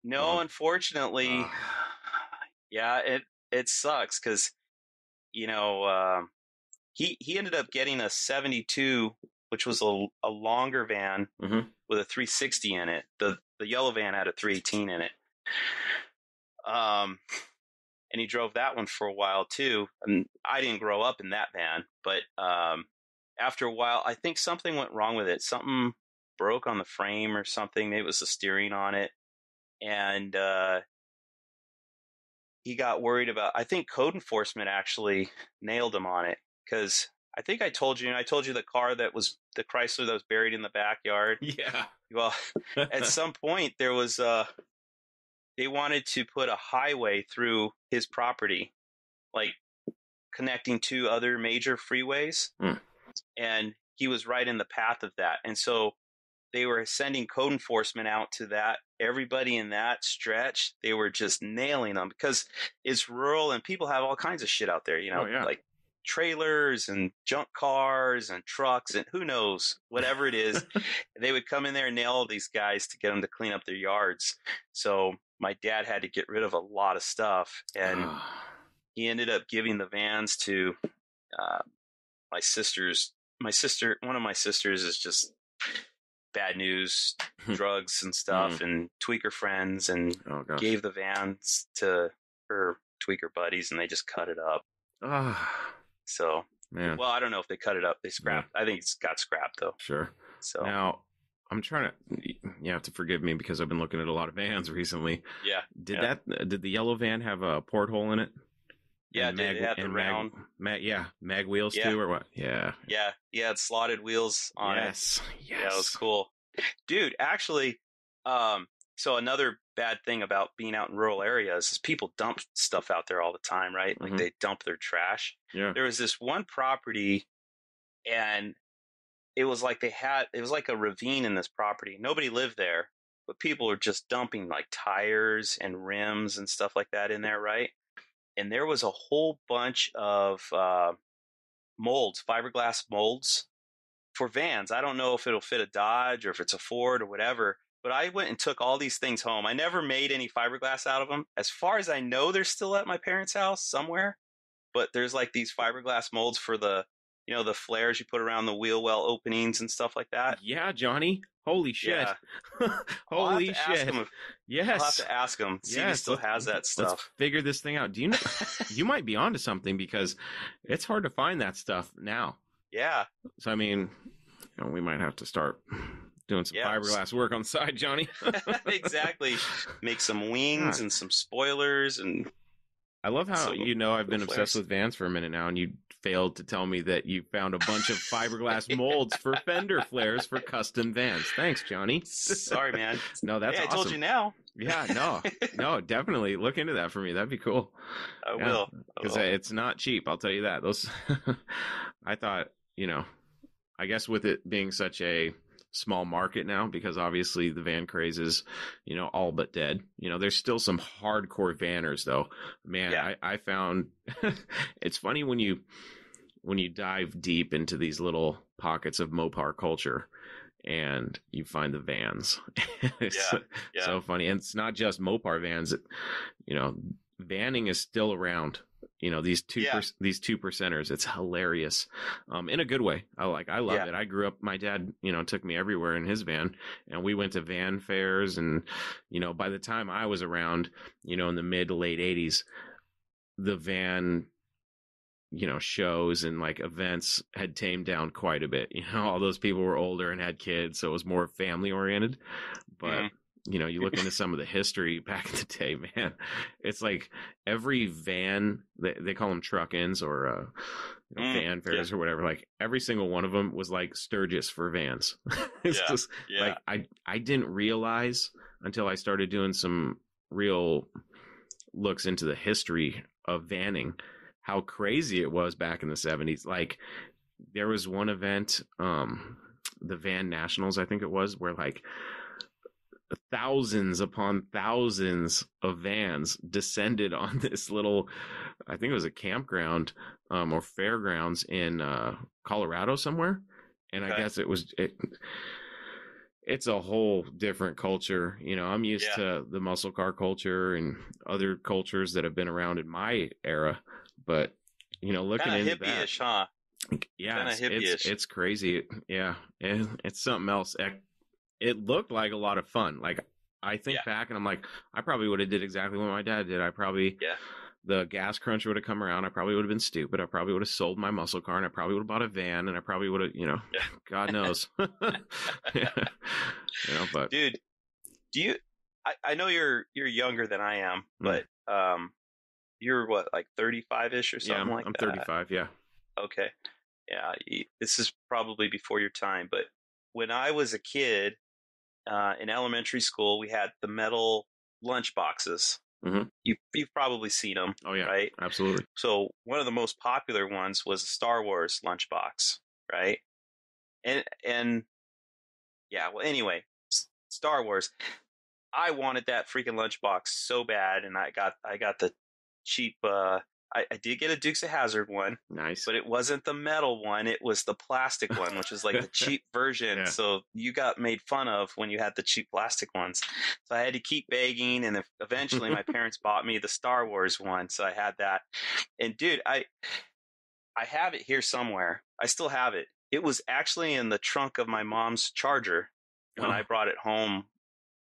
No, unfortunately. Yeah, it sucks because, you know, he ended up getting a 72, which was a longer van with a 360 in it. The yellow van had a 318 in it. And he drove that one for a while too. And I didn't grow up in that van, but after a while, I think something went wrong with it. Something broke on the frame or something. Maybe it was the steering on it. And he got worried about, I think code enforcement actually nailed him on it. Because I think I told you the car that was the Chrysler that was buried in the backyard. Yeah. Well, at some point there was they wanted to put a highway through his property, like connecting two other major freeways. And he was right in the path of that. And so they were sending code enforcement out to that. Everybody in that stretch, they were just nailing them because it's rural and people have all kinds of shit out there, you know, like trailers and junk cars and trucks and who knows, whatever it is. They would come in there and nail all these guys to get them to clean up their yards. So my dad had to get rid of a lot of stuff, and he ended up giving the vans to my sisters. One of my sisters is just bad news, drugs and stuff, and tweaker friends, and gave the vans to her tweaker buddies, and they just cut it up. So, man. Well, I don't know if they cut it up. They scrapped. I think it's got scrapped though. Sure. So now I'm trying to. You have to forgive me because I've been looking at a lot of vans recently. Yeah. Did the yellow van have a porthole in it? Yeah, it had the round. Mag wheels too, or what? Yeah. Yeah, it had slotted wheels on it. Yes. Yeah, it was cool. Dude, actually, so another bad thing about being out in rural areas is people dump stuff out there all the time, right? Like they dump their trash. Yeah. There was this one property, and it was like it was like a ravine in this property. Nobody lived there, but people were just dumping like tires and rims and stuff like that in there, right? And there was a whole bunch of molds, fiberglass molds for vans. I don't know if it'll fit a Dodge or if it's a Ford or whatever, but I went and took all these things home. I never made any fiberglass out of them. As far as I know, they're still at my parents' house somewhere, but there's like these fiberglass molds for the, you know, the flares you put around the wheel well openings and stuff like that. Yeah, Johnny. Holy shit. Yeah. Holy shit. Yes. I'll have to ask him. See if he still has that stuff. Let's figure this thing out. Do you know, you might be onto something, because it's hard to find that stuff now. Yeah. So, I mean, you know, we might have to start doing some fiberglass work on the side, Johnny. Exactly. Make some wings and some spoilers. And I love how, you know, I've been obsessed with vans for a minute now, and you failed to tell me that you found a bunch of fiberglass molds for fender flares for custom vans. Thanks, Johnny. Sorry, man. No, that's awesome. I told you now. Yeah, no, definitely look into that for me. That'd be cool. I will. Because it's not cheap, I'll tell you that. Those, I thought, you know, I guess with it being such a small market now, because obviously the van craze is, you know, all but dead. You know, there's still some hardcore vanners though. Man, I found it's funny when you dive deep into these little pockets of Mopar culture and you find the vans. It's so funny. And it's not just Mopar vans. You know, vanning is still around. You know, these two percenters. It's hilarious, in a good way. I love it. I grew up. My dad, you know, took me everywhere in his van, and we went to van fairs. And you know, by the time I was around, you know, in the mid to late '80s, the van, you know, shows and like events had tamed down quite a bit. You know, all those people were older and had kids, so it was more family oriented. But you know, you look into some of the history back in the day, man, it's like every van, they call them truck-ins or you know, van fairs or whatever. Like every single one of them was like Sturgis for vans. It's just like, I didn't realize until I started doing some real looks into the history of vanning, how crazy it was back in the 70s. Like there was one event, the Van Nationals, I think it was, where like thousands upon thousands of vans descended on this little, I think it was a campground or fairgrounds in Colorado somewhere. And I guess it's a whole different culture. You know, I'm used to the muscle car culture and other cultures that have been around in my era, but you know, looking into hippie-ish, that, huh? Yeah, it's crazy. Yeah, it's something else. It looked like a lot of fun. Like I think back and I'm like, I probably would have did exactly what my dad did. I probably, the gas crunch would have come around. I probably would have been stupid. I probably would have sold my muscle car, and I probably would have bought a van, and I probably would have, you know, God knows. You know, but dude, I know you're younger than I am, but you're what, like 35-ish or something like that? I'm 35. Yeah. Okay. Yeah. This is probably before your time, but when I was a kid, in elementary school, we had the metal lunch boxes. Mm-hmm. You've probably seen them. Oh yeah, right? Absolutely. So one of the most popular ones was a Star Wars lunchbox, right? And yeah, well, anyway, Star Wars. I wanted that freaking lunchbox so bad, and I got the cheap. I did get a Dukes of Hazzard one. Nice. But it wasn't the metal one. It was the plastic one, which is like the cheap version. Yeah. So you got made fun of when you had the cheap plastic ones. So I had to keep begging. And eventually my parents bought me the Star Wars one. So I had that. And dude, I have it here somewhere. I still have it. It was actually in the trunk of my mom's Charger when I brought it home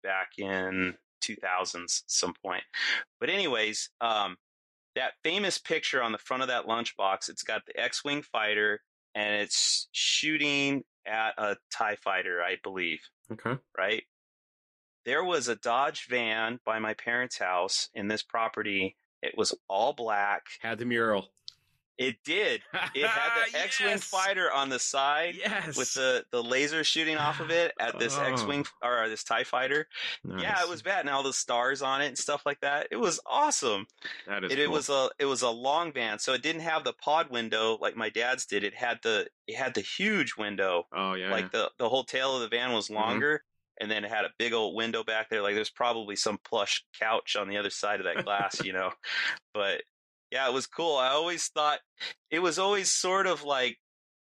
back in 2000s some point. But anyways, that famous picture on the front of that lunchbox, it's got the X-Wing fighter, and it's shooting at a TIE fighter, I believe. Okay. Right? There was a Dodge van by my parents' house in this property. It was all black. Had the mural. It did. It had the X-Wing Yes. fighter on the side Yes. with the laser shooting off of it at this X-Wing or this TIE fighter. Nice. Yeah, it was bad. And all the stars on it and stuff like that. It was awesome. That is cool. It was a long van, so it didn't have the pod window like my dad's did. It had the huge window. Oh yeah. Like the whole tail of the van was longer. And then it had a big old window back there. Like there's probably some plush couch on the other side of that glass, you know. But yeah, it was cool. I always thought it was always sort of like,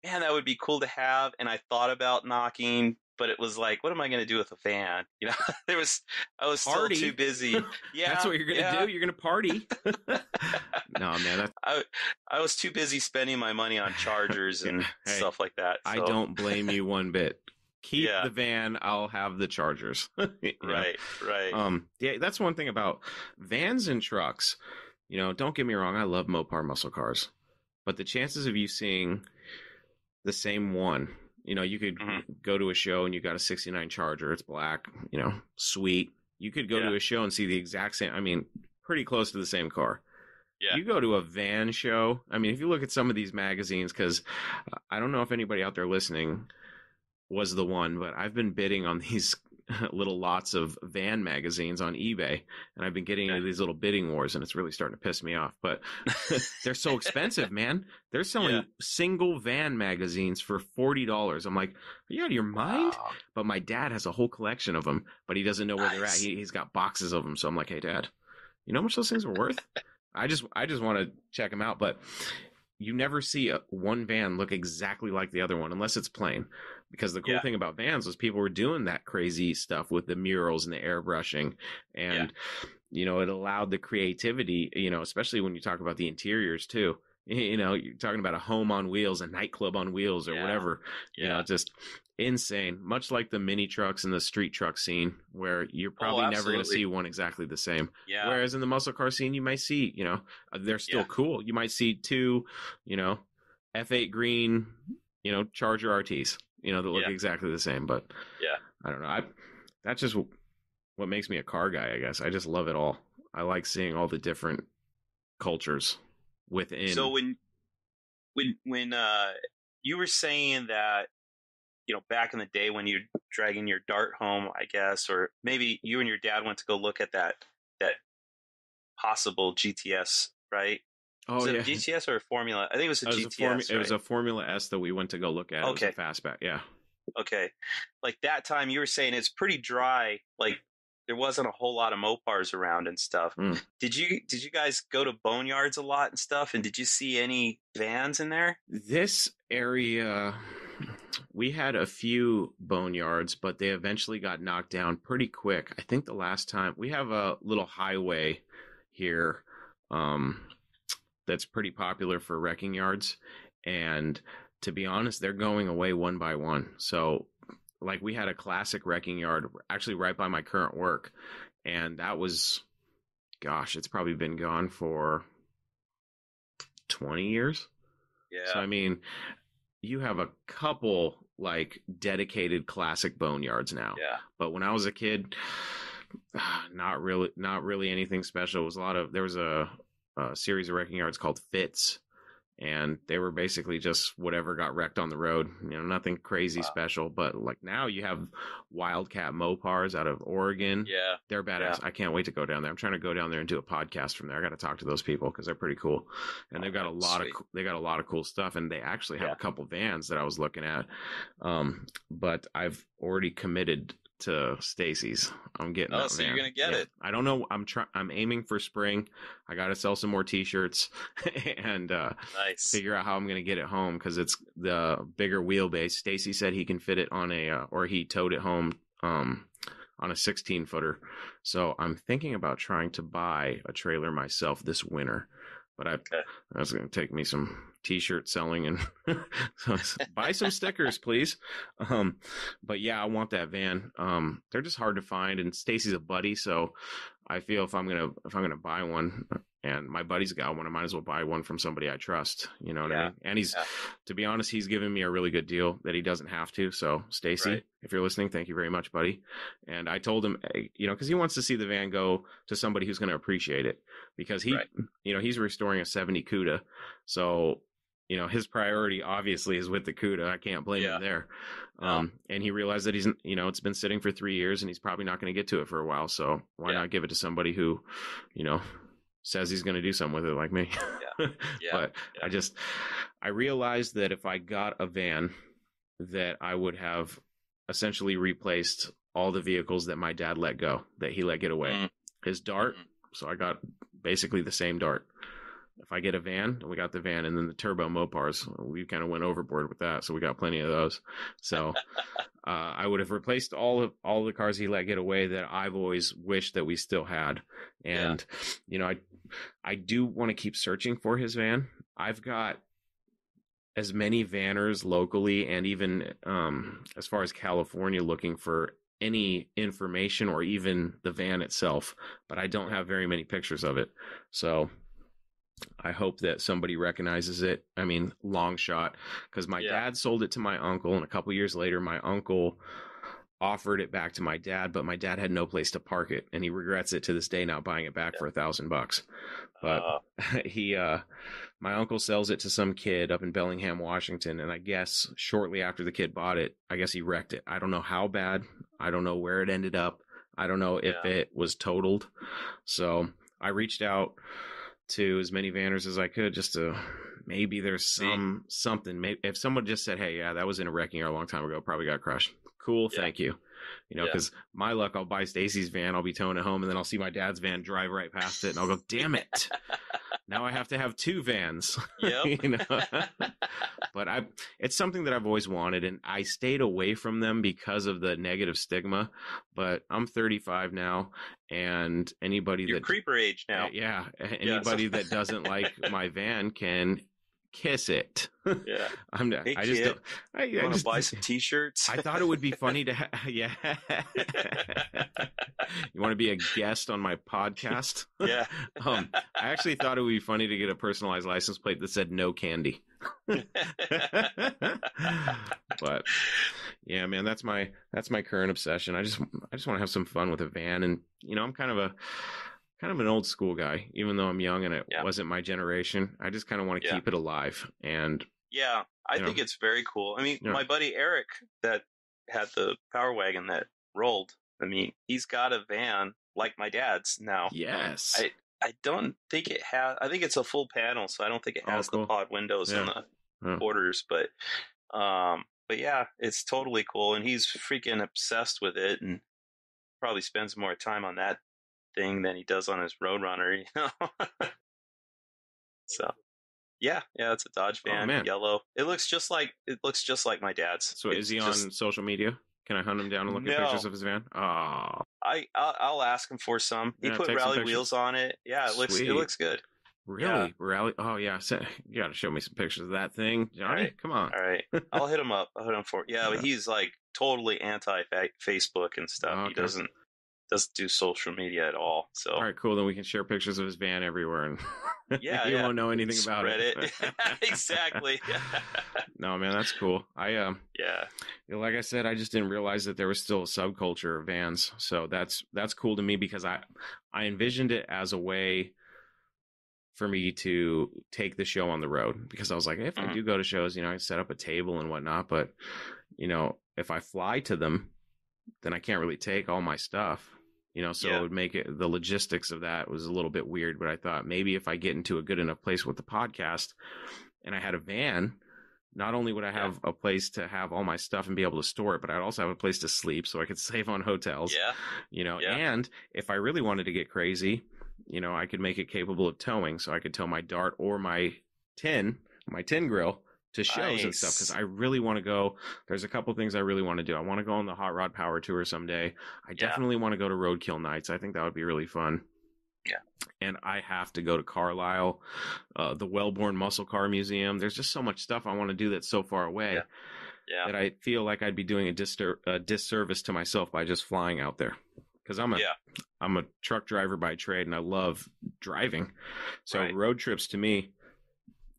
man, that would be cool to have. And I thought about knocking, but it was like, what am I going to do with a van? You know, I was Party. still too busy. Yeah, that's what you're going to do. You're going to party. No, man. I was too busy spending my money on chargers and stuff like that. So. I don't blame you one bit. Keep the van. I'll have the chargers. Right. Yeah, that's one thing about vans and trucks. You know, don't get me wrong. I love Mopar muscle cars, but the chances of you seeing the same one, you know, you could go to a show and you got a 69 Charger. It's black, you know, sweet. You could go to a show and see the exact same. I mean, pretty close to the same car. Yeah. You go to a van show. I mean, if you look at some of these magazines, because I don't know if anybody out there listening was the one, but I've been bidding on these little lots of van magazines on eBay, and I've been getting into these little bidding wars, and it's really starting to piss me off. But they're so expensive, man. They're selling single van magazines for $40. I'm like, are you out of your mind? Wow. But my dad has a whole collection of them, but he doesn't know where they're at. He's got boxes of them. So I'm like, hey, Dad, you know how much those things are worth? I just want to check them out, but you never see one van look exactly like the other one unless it's plain. Because the cool thing about vans was people were doing that crazy stuff with the murals and the airbrushing. And, you know, it allowed the creativity, you know, especially when you talk about the interiors too. You know, you're talking about a home on wheels, a nightclub on wheels or whatever. You know, just insane. Much like the mini trucks and the street truck scene where you're probably never going to see one exactly the same. Yeah. Whereas in the muscle car scene, you might see, you know, they're still cool. You might see two, you know, F8 green, you know, Charger RTs. You know, that look exactly the same, but I don't know. That's just what makes me a car guy, I guess. I just love it all. I like seeing all the different cultures within. So when you were saying that, you know, back in the day when you're dragging your Dart home, I guess, or maybe you and your dad went to go look at that possible GTS, right? Oh, was it a GTS or a Formula? I think it was a GTS. It was a Formula S that we went to go look at. Okay. It was a fastback, yeah. Okay. Like that time you were saying it's pretty dry. Like there wasn't a whole lot of Mopars around and stuff. Did you guys go to boneyards a lot and stuff? And did you see any vans in there? This area, we had a few boneyards, but they eventually got knocked down pretty quick. I think the last time we have a little highway here, that's pretty popular for wrecking yards. And to be honest, they're going away one by one. So like we had a classic wrecking yard actually right by my current work. And that was, gosh, it's probably been gone for 20 years. Yeah. So, I mean, you have a couple like dedicated classic boneyards now. Yeah. But when I was a kid, not really anything special. It was there was a series of wrecking yards called Fitz, and they were basically just whatever got wrecked on the road. You know, nothing crazy special. But like now you have Wildcat Mopars out of Oregon. Yeah, they're badass. I can't wait to go down there. I'm trying to go down there and do a podcast from there. I got to talk to those people because they're pretty cool, and they've got a lot of cool stuff. And they actually have a couple vans that I was looking at. But I've already committed to Stacy's. I'm getting that so van. You're gonna get it. I don't know. I'm aiming for spring. I got to sell some more t-shirts and figure out how I'm gonna get it home because it's the bigger wheelbase. Stacy said he can fit it on or he towed it home on a 16-footer. So I'm thinking about trying to buy a trailer myself this winter. But that's going to take me some t-shirt selling and buy some stickers, please. But yeah, I want that van. They're just hard to find, and Stacy's a buddy, so I feel if I'm gonna buy one and my buddy's got one. I might as well buy one from somebody I trust. You know what I mean? And to be honest, he's given me a really good deal that he doesn't have to. So Stacy, if you're listening, thank you very much, buddy. And I told him, you know, because he wants to see the van go to somebody who's going to appreciate it, because he, you know, he's restoring a 70 CUDA. So, you know, his priority obviously is with the CUDA. I can't blame him there. And he realized that he's, you know, it's been sitting for 3 years and he's probably not going to get to it for a while. So why not give it to somebody who, you know, says he's going to do something with it like me. But I realized that if I got a van, that I would have essentially replaced all the vehicles that my dad let go, that he let get away. His Dart. So I got basically the same Dart. If I get a van, we got the van, and then the turbo Mopars, we kind of went overboard with that, so we got plenty of those. So I would have replaced all the cars he let get away that I've always wished that we still had. And you know, I do want to keep searching for his van. I've got as many vanners locally and even as far as California looking for any information or even the van itself, but I don't have very many pictures of it. So I hope that somebody recognizes it. I mean, long shot, because my dad sold it to my uncle, and a couple years later, my uncle offered it back to my dad, but my dad had no place to park it, and he regrets it to this day, not buying it back for $1,000. But my uncle sells it to some kid up in Bellingham, Washington, and I guess shortly after the kid bought it, I guess he wrecked it. I don't know how bad. I don't know where it ended up. I don't know if it was totaled. So I reached out to as many vanners as I could, just to maybe there's something. Maybe if someone just said, "Hey, that was in a wrecking yard a long time ago, probably got crushed." Cool, thank you. You know, because my luck, I'll buy Stacy's van, I'll be towing it home, and then I'll see my dad's van drive right past it, and I'll go, "Damn it! Now I have to have two vans." You know? But it's something that I've always wanted, and I stayed away from them because of the negative stigma. But I'm 35 now, and anybody You're creeper age now. Anybody that doesn't like my van can kiss it. I'm not. Hey, I just kid, don't. You want to buy some T-shirts? I thought it would be funny to You want to be a guest on my podcast? I actually thought it would be funny to get a personalized license plate that said "No Candy." But yeah, man, that's my current obsession. I just want to have some fun with a van, and you know, I'm kind of an old school guy, even though I'm young and it wasn't my generation. I just kind of want to keep it alive. And I think it's very cool. I mean, my buddy Eric that had the Power Wagon that rolled, I mean, he's got a van like my dad's now. Yes. I don't think it has, I think it's a full panel, so I don't think it has the pod windows in the quarters, but yeah, it's totally cool. And he's freaking obsessed with it and probably spends more time on that thing than he does on his Roadrunner, you know. So it's a Dodge van, yellow. It looks just like my dad's. So is he on social media? Can I hunt him down and look at pictures of his van? Oh, I'll ask him for some. He put rally wheels on it. Yeah, it looks good. Really? Yeah. Rally? Oh yeah. So, you got to show me some pictures of that thing, Johnny. Right. Come on. All right. I'll hit him up. But he's like totally anti Facebook and stuff. Okay. He doesn't do social media at all. So all right, cool. Then we can share pictures of his van everywhere, and you won't know anything about it. Exactly. No, man, that's cool. Like I said, I just didn't realize that there was still a subculture of vans. So that's cool to me, because I envisioned it as a way for me to take the show on the road, because I was like, if I do go to shows, you know, I set up a table and whatnot, but you know, if I fly to them, then I can't really take all my stuff. You know, so it would make it, the logistics of that was a little bit weird, but I thought maybe if I get into a good enough place with the podcast and I had a van, not only would I have a place to have all my stuff and be able to store it, but I'd also have a place to sleep so I could save on hotels, you know, and if I really wanted to get crazy, you know, I could make it capable of towing, so I could tow my Dart or my tin grill to shows and stuff, because I really want to go. There's a couple things I really want to do. I want to go on the Hot Rod Power Tour someday. I definitely want to go to Roadkill nights. I think that would be really fun. Yeah. And I have to go to Carlisle, the Wellborn Muscle Car Museum. There's just so much stuff I want to do that's so far away that I feel like I'd be doing a disservice to myself by just flying out there. because I'm a truck driver by trade and I love driving. So road trips to me,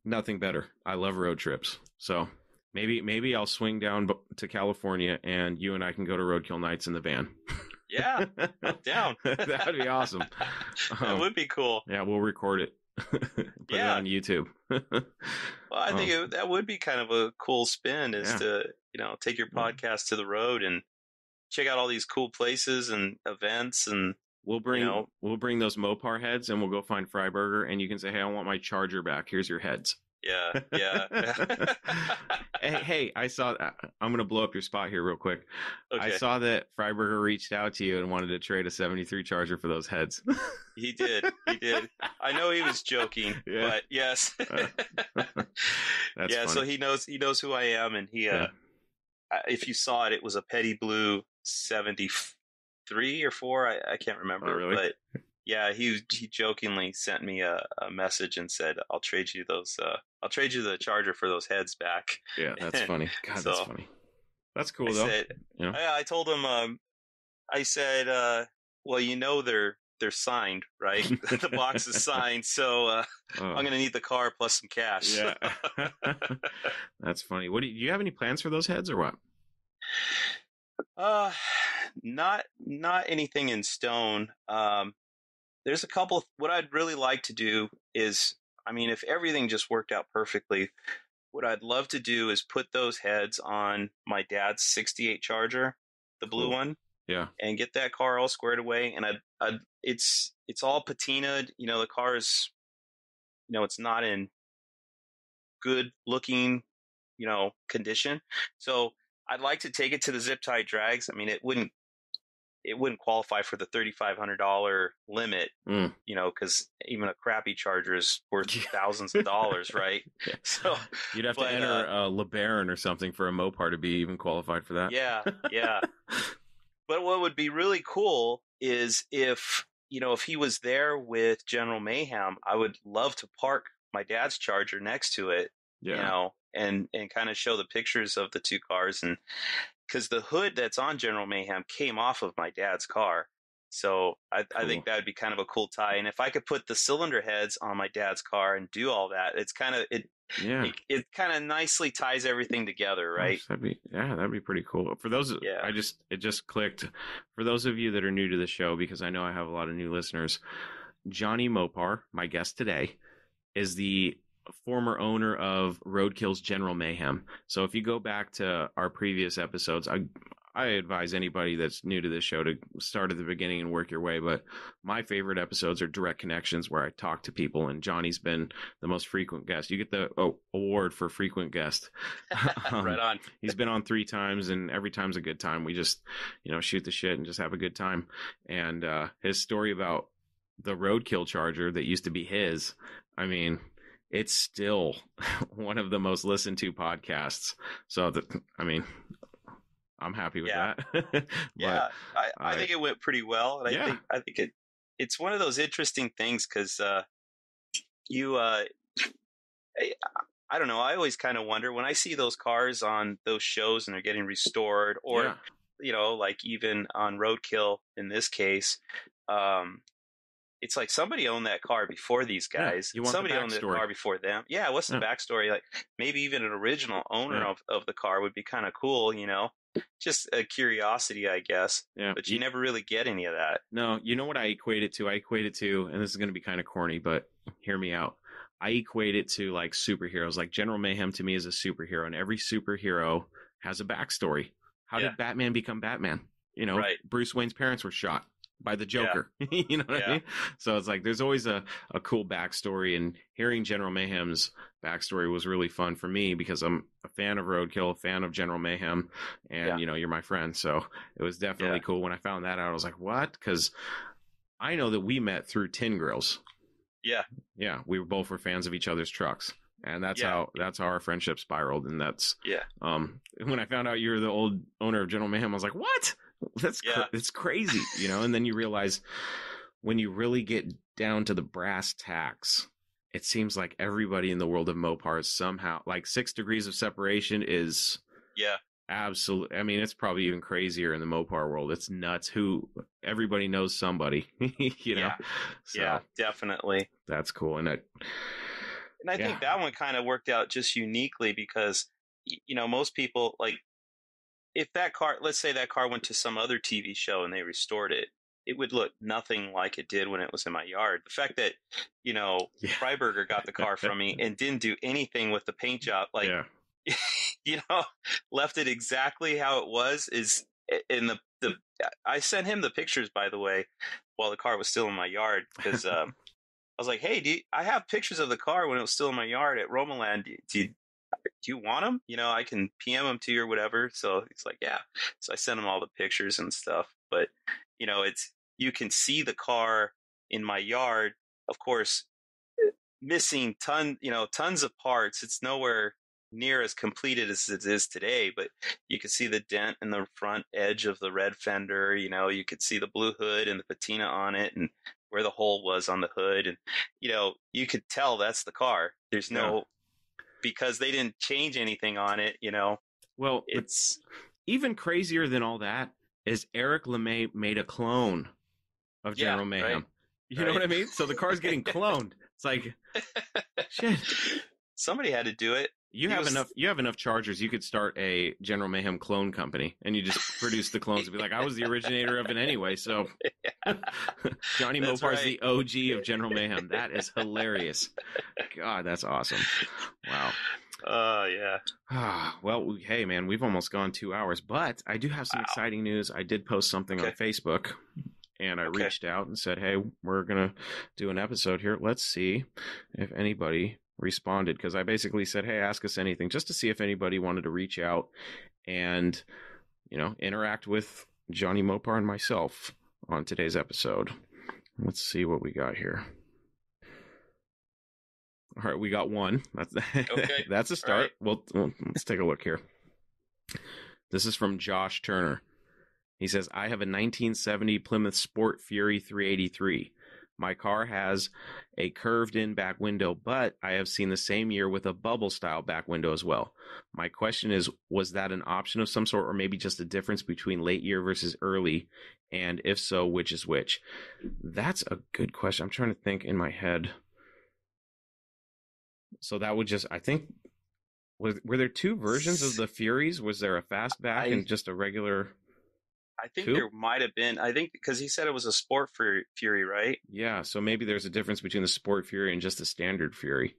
nothing better. I love road trips. So maybe I'll swing down to California and you and I can go to Roadkill nights in the van. Yeah, I'm down. That'd be awesome. That would be cool. Yeah, we'll record it. Put it on YouTube. Well, I think that would be kind of a cool spin, is to, take your podcast to the road and check out all these cool places and events. And we'll bring those Mopar heads and we'll go find Freiburger and you can say, hey, I want my charger back. Here's your heads. Yeah. Hey, I saw. I'm going to blow up your spot here real quick. Okay. I saw that Freiburger reached out to you and wanted to trade a 73 Charger for those heads. He did. I know he was joking, but yes. That's funny. So he knows who I am, and he. If you saw it, it was a petty blue 73 or 4. I can't remember, really? But. Yeah, he jokingly sent me a message and said, "I'll trade you the Charger for those heads back." Yeah, that's funny. God, that's funny. That's cool though. I told him, I said, "Well, they're signed, right? The box is signed, so I'm going to need the car plus some cash." Yeah, that's funny. What do you have any plans for those heads or what? Not anything in stone. There's a couple. What I'd really like to do is, if everything just worked out perfectly, what I'd love to do is put those heads on my dad's 68 Charger, the blue one. Yeah. And get that car all squared away. And it's all patinaed. The car is, it's not in good looking, condition. So I'd like to take it to the zip tie drags. It wouldn't qualify for the $3,500 limit, because even a crappy Charger is worth thousands of dollars, right? So you'd have to enter a LeBaron or something for a Mopar to be even qualified for that. Yeah. But what would be really cool is if he was there with General Mayhem, I would love to park my dad's Charger next to it, and kind of show the pictures of the two cars. And because the hood that's on General Mayhem came off of my dad's car. So I think that would be kind of a cool tie. And if I could put the cylinder heads on my dad's car and do all that, it's kind of, it kind of nicely ties everything together, right? That'd be pretty cool. For those, it just clicked. For those of you that are new to the show, because I know I have a lot of new listeners, Jonny Mopar, my guest today, is the former owner of Roadkill's General Mayhem. So if you go back to our previous episodes, I advise anybody that's new to this show to start at the beginning and work your way. But my favorite episodes are direct connections, where I talk to people, and Johnny's been the most frequent guest. You get the award for frequent guest. Right on. He's been on 3 times, and every time's a good time. We just, shoot the shit and just have a good time. And his story about the Roadkill Charger that used to be his, it's still one of the most listened to podcasts. So I'm happy with that. But, I think it went pretty well. And I think it's one of those interesting things, because I don't know. I always kind of wonder when I see those cars on those shows and they're getting restored, or, like even on Roadkill in this case, it's like somebody owned that car before these guys. Somebody owned the car before them. Yeah, what's the backstory? Like maybe even an original owner of the car would be kind of cool, Just a curiosity, I guess. Yeah. But you never really get any of that. No, you know what I equate it to? And this is going to be kind of corny, but hear me out. I equate it to like superheroes. Like General Mayhem to me is a superhero, and every superhero has a backstory. How did Batman become Batman? Bruce Wayne's parents were shot by the Joker. You know what I mean? So it's like there's always a cool backstory, and hearing General Mayhem's backstory was really fun for me, because I'm a fan of Roadkill, a fan of General Mayhem, and you're my friend, so it was definitely cool. When I found that out, I was like, what? Because I know that we met through Tin Grills. We both were fans of each other's trucks, and that's how our friendship spiraled. And that's when I found out you were the old owner of General Mayhem, I was like, what? It's crazy, and then you realize when you really get down to the brass tacks, it seems like everybody in the world of Mopars somehow, like 6 degrees of separation is Absolutely. I mean, it's probably even crazier in the Mopar world. It's nuts. Everybody knows somebody, you know? So, yeah, definitely. That's cool. And I think that one kind of worked out just uniquely because, most people, like, if that car, let's say that car went to some other TV show and they restored it, it would look nothing like it did when it was in my yard. The fact that, Freiberger got the car from me and didn't do anything with the paint job, like, left it exactly how it was is in I sent him the pictures, by the way, while the car was still in my yard because I was like, hey, I have pictures of the car when it was still in my yard at Romaland. Do you want them? I can PM them to you or whatever. So he's like, yeah. So I sent him all the pictures and stuff. But, you can see the car in my yard, of course, missing tons of parts. It's nowhere near as completed as it is today, but you could see the dent in the front edge of the red fender. You could see the blue hood and the patina on it and where the hole was on the hood. And, you could tell that's the car. There's because they didn't change anything on it, Well, it's even crazier than all that is Eric LeMay made a clone of General Mayhem. Right. You know what I mean? So the car's getting cloned. It's like, shit. Somebody had to do it. You have enough chargers. You could start a General Mayhem clone company, and you just produce the clones and be like, I was the originator of it anyway. So Jonny Mopar is the OG of General Mayhem. That is hilarious. God, that's awesome. Wow. Yeah. Well, hey, man, we've almost gone 2 hours, but I do have some exciting news. I did post something on Facebook, and I reached out and said, hey, we're going to do an episode here. Let's see if anybody responded, because I basically said, hey, ask us anything, just to see if anybody wanted to reach out and, interact with Jonny Mopar and myself on today's episode. Let's see what we got here. All right, we got one. That's a start. Right. Well, let's take a look here. This is from Josh Turner. He says, I have a 1970 Plymouth Sport Fury 383. My car has a curved-in back window, but I have seen the same year with a bubble-style back window as well. My question is, was that an option of some sort, or maybe just a difference between late year versus early? And if so, which is which? That's a good question. I'm trying to think in my head. So that would just, I think, were there two versions of the Furies? Was there a fastback and just a regular? I think there might have been. I think because he said it was a Sport Fury, right? Yeah, so maybe there's a difference between the Sport Fury and just the standard Fury.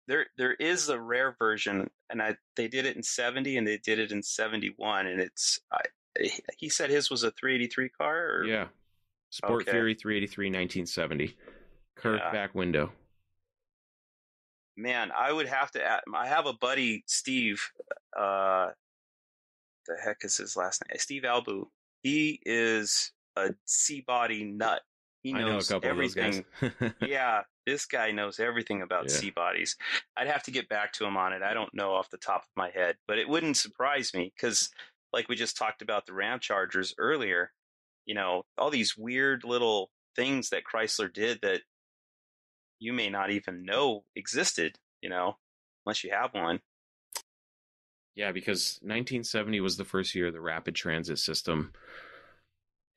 There is a rare version, and they did it in 70 and they did it in 71, and he said his was a 383 car? Or? Yeah, Sport Fury 383 1970. Curved back window. Man, I would have to I have a buddy, Steve, the heck is his last name? Steve Albu. He is a C-body nut. He knows everything. Yeah, this guy knows everything about C-bodies. I'd have to get back to him on it. I don't know off the top of my head, but it wouldn't surprise me because, like we just talked about the Ram Chargers earlier, all these weird little things that Chrysler did that you may not even know existed, unless you have one. Yeah, because 1970 was the first year of the rapid transit system.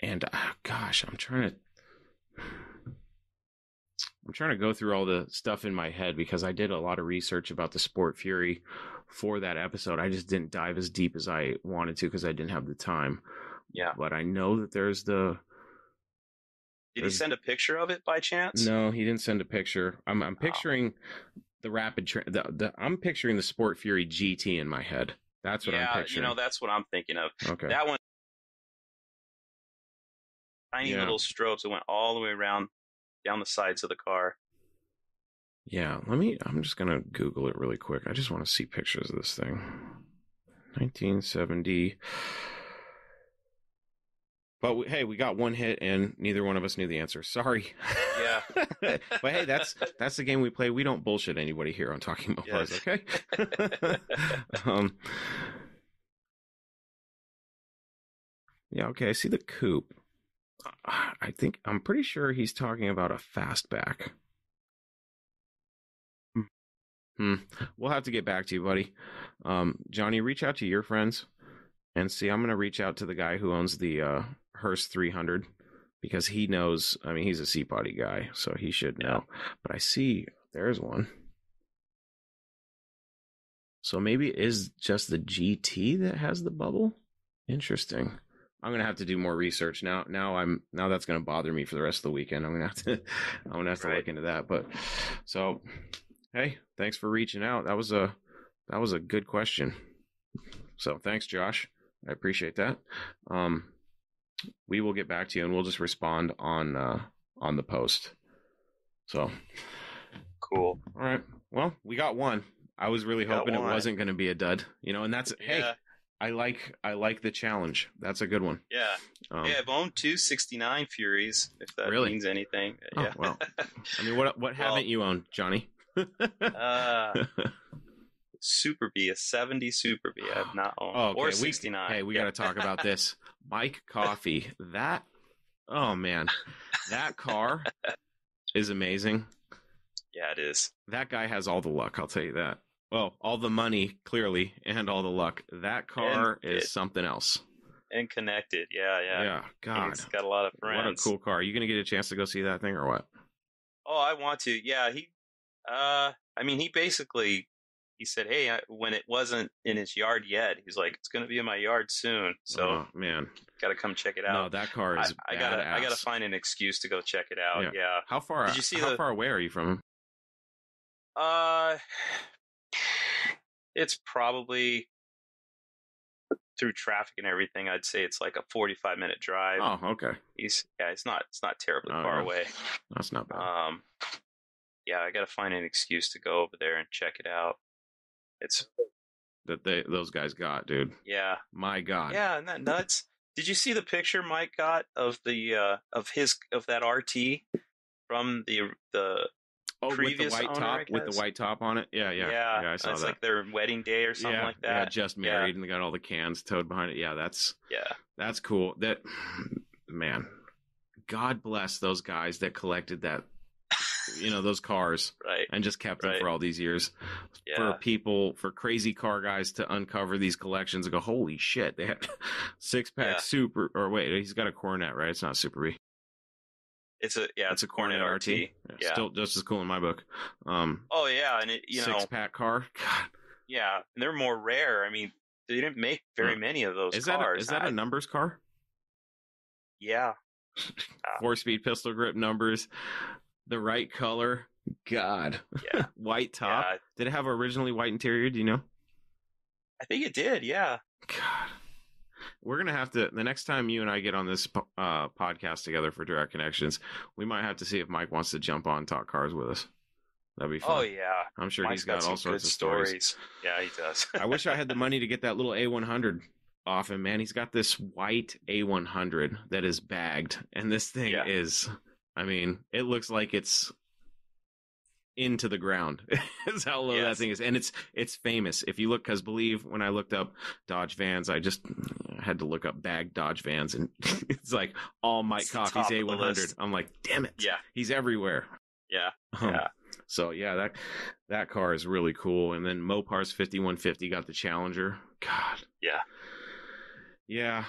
And gosh, I'm trying to go through all the stuff in my head because I did a lot of research about the Sport Fury for that episode. I just didn't dive as deep as I wanted to because I didn't have the time. Yeah. But I know that there's Did he send a picture of it by chance? No, he didn't send a picture. I'm picturing the rapid I'm picturing the Sport Fury GT in my head. That's what I'm picturing. That's what I'm thinking of. Okay. That one, tiny little strobes that went all the way around down the sides of the car. Yeah, I'm just going to Google it really quick. I just want to see pictures of this thing. 1970. But hey, we got one hit and neither one of us knew the answer. Sorry. Yeah. But hey, that's the game we play. We don't bullshit anybody here on Talking Mopars, okay? Yeah, okay, I see the coupe. I'm pretty sure he's talking about a fastback. We'll have to get back to you, buddy. Johnny, reach out to your friends And see, I'm going to reach out to the guy who owns the Hearst 300 because he knows. I mean, he's a C-Potty guy, so he should know. But I see there's one. So maybe it is just the GT that has the bubble? Interesting. I'm going to have to do more research now. Now that's going to bother me for the rest of the weekend. I'm going to have to look into that. But so, hey, thanks for reaching out. That was a good question. So thanks, Josh. I appreciate that. We will get back to you and we'll just respond on the post. So cool. All right. Well, we got one. I was really hoping it wasn't going to be a dud, and that's hey, I like the challenge. That's a good one. Yeah. I've owned 269 Furies, if that means anything. Oh, yeah. Well, I mean, what haven't you owned, Johnny? Super B, a 70 Super B. I have not owned. Oh, okay. Or 69. We got to talk about this. Mike Coffey. Oh man, that car is amazing. Yeah, it is. That guy has all the luck. I'll tell you that. Well, all the money, clearly, and all the luck. That car is something else. And connected, yeah. Yeah, God. He's got a lot of friends. What a cool car. Are you going to get a chance to go see that thing or what? Oh, I want to. Yeah, he said, hey, when it wasn't in his yard yet, he's like, it's going to be in my yard soon. So, oh, man. Got to come check it out. No, that car is I gotta find an excuse to go check it out. Yeah. How far away are you from him? It's probably through traffic and everything. I'd say it's like a 45-minute drive. Oh, okay. It's not terribly far away. That's not bad. Yeah, I gotta find an excuse to go over there and check it out. It's that those guys got, dude. Yeah. My God. Yeah, isn't that nuts? Did you see the picture Mike got of the of that RT from the previous with the white owner, top with the white top on it? Yeah, I saw it's that. like their wedding day or something like that. Yeah, just married and they got all the cans towed behind it. Yeah, that's cool. That, man, God bless those guys that collected that, those cars, right, and just kept them for all these years. Yeah. For crazy car guys to uncover these collections and go, holy shit, they had 6-pack Super, or wait, he's got a Coronet, right? It's not Super B. It's a Coronet RT. Yeah. Still just as cool in my book. Oh yeah, and it 6-pack car. God. Yeah, and they're more rare. I mean, they didn't make very many of those cars. Is that a numbers car? Yeah. 4-speed pistol grip numbers, the right color. God. Yeah. White top. Yeah. Did it have originally white interior? Do you know? I think it did. Yeah. God. We're going to have to, the next time you and I get on this podcast together for Direct Connections, we might have to see if Mike wants to jump on and talk cars with us. That'd be fun. Oh, yeah. I'm sure Mike's he's got all sorts of stories. Yeah, he does. I wish I had the money to get that little A100 off him, man. He's got this white A100 that is bagged, and this thing is, I mean, it looks like it's into the ground. Is how low that thing is, and it's famous. If you look, because when I looked up Dodge vans, I just had to look up bagged Dodge vans, and it's like all Mike Coffey's A100. I'm like, damn it, he's everywhere. Yeah, So that car is really cool. And then Mopar's 5150 got the Challenger. God. Yeah.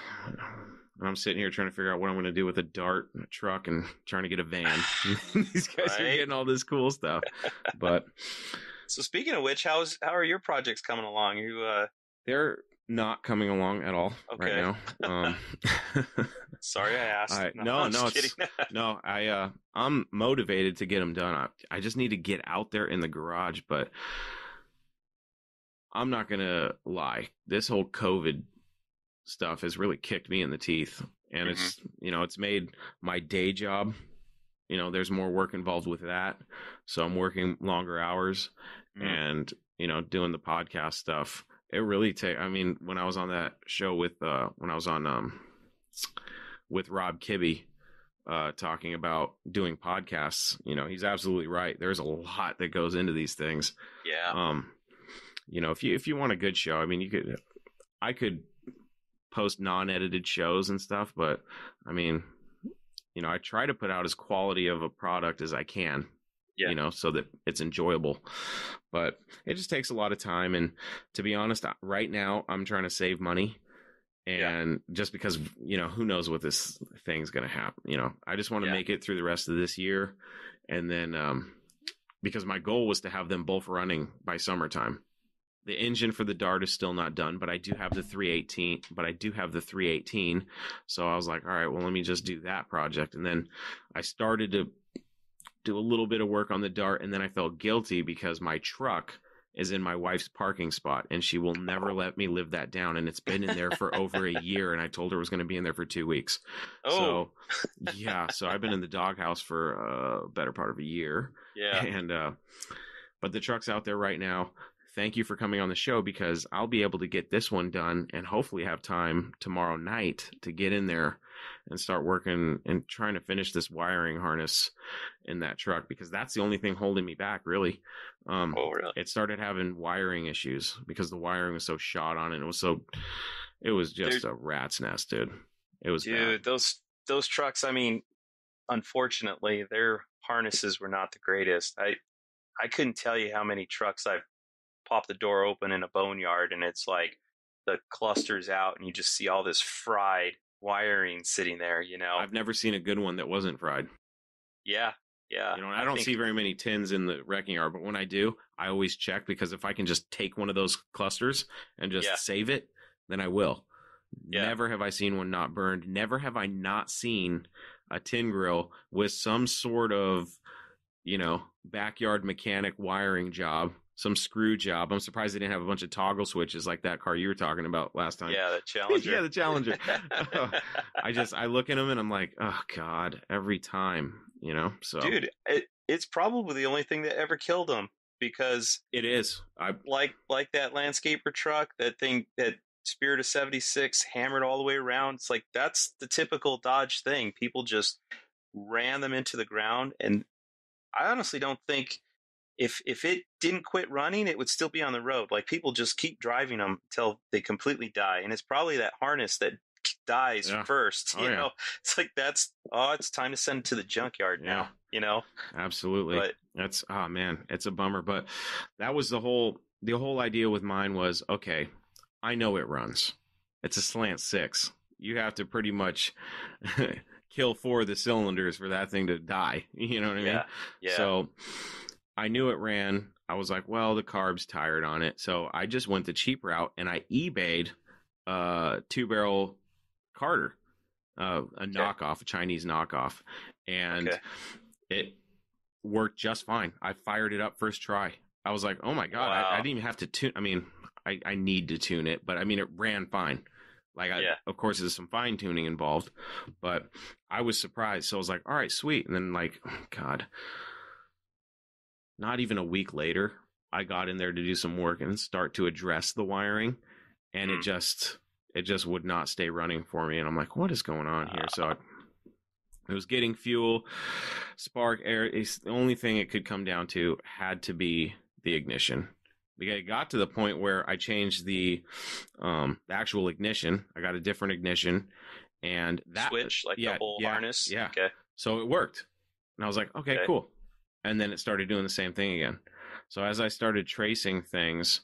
I'm sitting here trying to figure out what I'm going to do with a Dart and a truck and trying to get a van. These guys are getting all this cool stuff. But so speaking of which, how are your projects coming along? They're not coming along at all right now. Sorry, I asked. I'm motivated to get them done. I just need to get out there in the garage, but I'm not going to lie. This whole COVID stuff has really kicked me in the teeth, and it's made my day job, there's more work involved with that. So I'm working longer hours and, doing the podcast stuff. It really when I was on that show with Rob Kibbe, talking about doing podcasts, he's absolutely right. There's a lot that goes into these things. Yeah. If you want a good show, I could post non-edited shows and stuff, but I try to put out as quality of a product as I can. So that it's enjoyable, but it just takes a lot of time. And to be honest, right now I'm trying to save money, And just because, who knows what this thing's going to happen, I just want to make it through the rest of this year. And then, because my goal was to have them both running by summertime. The engine for the Dart is still not done, but I do have the 318, So I was like, all right, well, let me just do that project. And then I started to do a little bit of work on the Dart, and then I felt guilty because my truck is in my wife's parking spot, and she will never let me live that down. And it's been in there for over a year, and I told her it was going to be in there for 2 weeks. So I've been in the doghouse for a better part of a year. Yeah. And, but the truck's out there right now. Thank you for coming on the show, because I'll be able to get this one done and hopefully have time tomorrow night to get in there and start working and trying to finish this wiring harness in that truck, because that's the only thing holding me back, really. Really? It started having wiring issues because the wiring was so shot on it. It was just a rat's nest, dude. It was bad. Those trucks, I mean, unfortunately, their harnesses were not the greatest. I couldn't tell you how many trucks I've popped the door open in a boneyard, and it's like the cluster's out and you just see all this fried wiring sitting there, I've never seen a good one that wasn't fried. Yeah. I don't see very many tins in the wrecking yard, but when I do, I always check, because if I can just take one of those clusters and just save it, then I will. Yeah. Never have I seen one not burned. Never have I not seen a tin grill with some sort of, backyard mechanic wiring job, some screw job. I'm surprised they didn't have a bunch of toggle switches like that car you were talking about last time. Yeah, the Challenger. Yeah, the Challenger. I look at them and I'm like, oh God, every time, so. Dude, it's probably the only thing that ever killed them, because it is. Like that landscaper truck, that thing, that Spirit of 76 hammered all the way around. It's like, that's the typical Dodge thing. People just ran them into the ground. And I honestly don't think, if it didn't quit running, it would still be on the road. Like, people just keep driving them until they completely die. And it's probably that harness that dies first. You know, it's like, it's time to send it to the junkyard now. Absolutely. But that's, oh man, it's a bummer. But that was the whole idea with mine was, okay, I know it runs. It's a slant 6. You have to pretty much kill 4 of the cylinders for that thing to die. You know what I mean? Yeah. So I knew it ran. I was like, well, the carb's tired on it. So I just went the cheap route and I eBayed a 2-barrel Carter, a knockoff, a Chinese knockoff. And it worked just fine. I fired it up first try. I was like, oh my God, wow. I didn't even have to tune. I mean, I need to tune it, but I mean, it ran fine. Like, of course, there's some fine tuning involved, but I was surprised. So I was like, all right, sweet. And then, like, oh God, not even a week later, I got in there to do some work and start to address the wiring, and it just would not stay running for me. And I'm like, what is going on here? So it was getting fuel, spark, air. The only thing it could come down to had to be the ignition. It got to the point where I changed the actual ignition. I got a different ignition, and that switch, like the whole harness. Yeah. Okay. So it worked, and I was like, okay, cool. And then it started doing the same thing again. So as I started tracing things,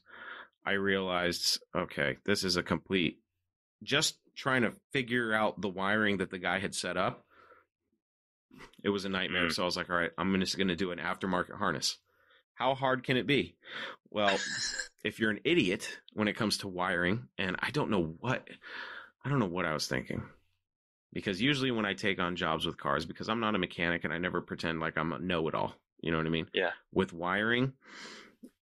I realized, okay, this is a complete. Just trying to figure out the wiring that the guy had set up, it was a nightmare. So I was like, all right, I'm just going to do an aftermarket harness. How hard can it be? Well, if you're an idiot when it comes to wiring, and I don't know what I was thinking. Because usually when I take on jobs with cars, because I'm not a mechanic and I never pretend like I'm a know-it-all, you know what I mean? Yeah. With wiring,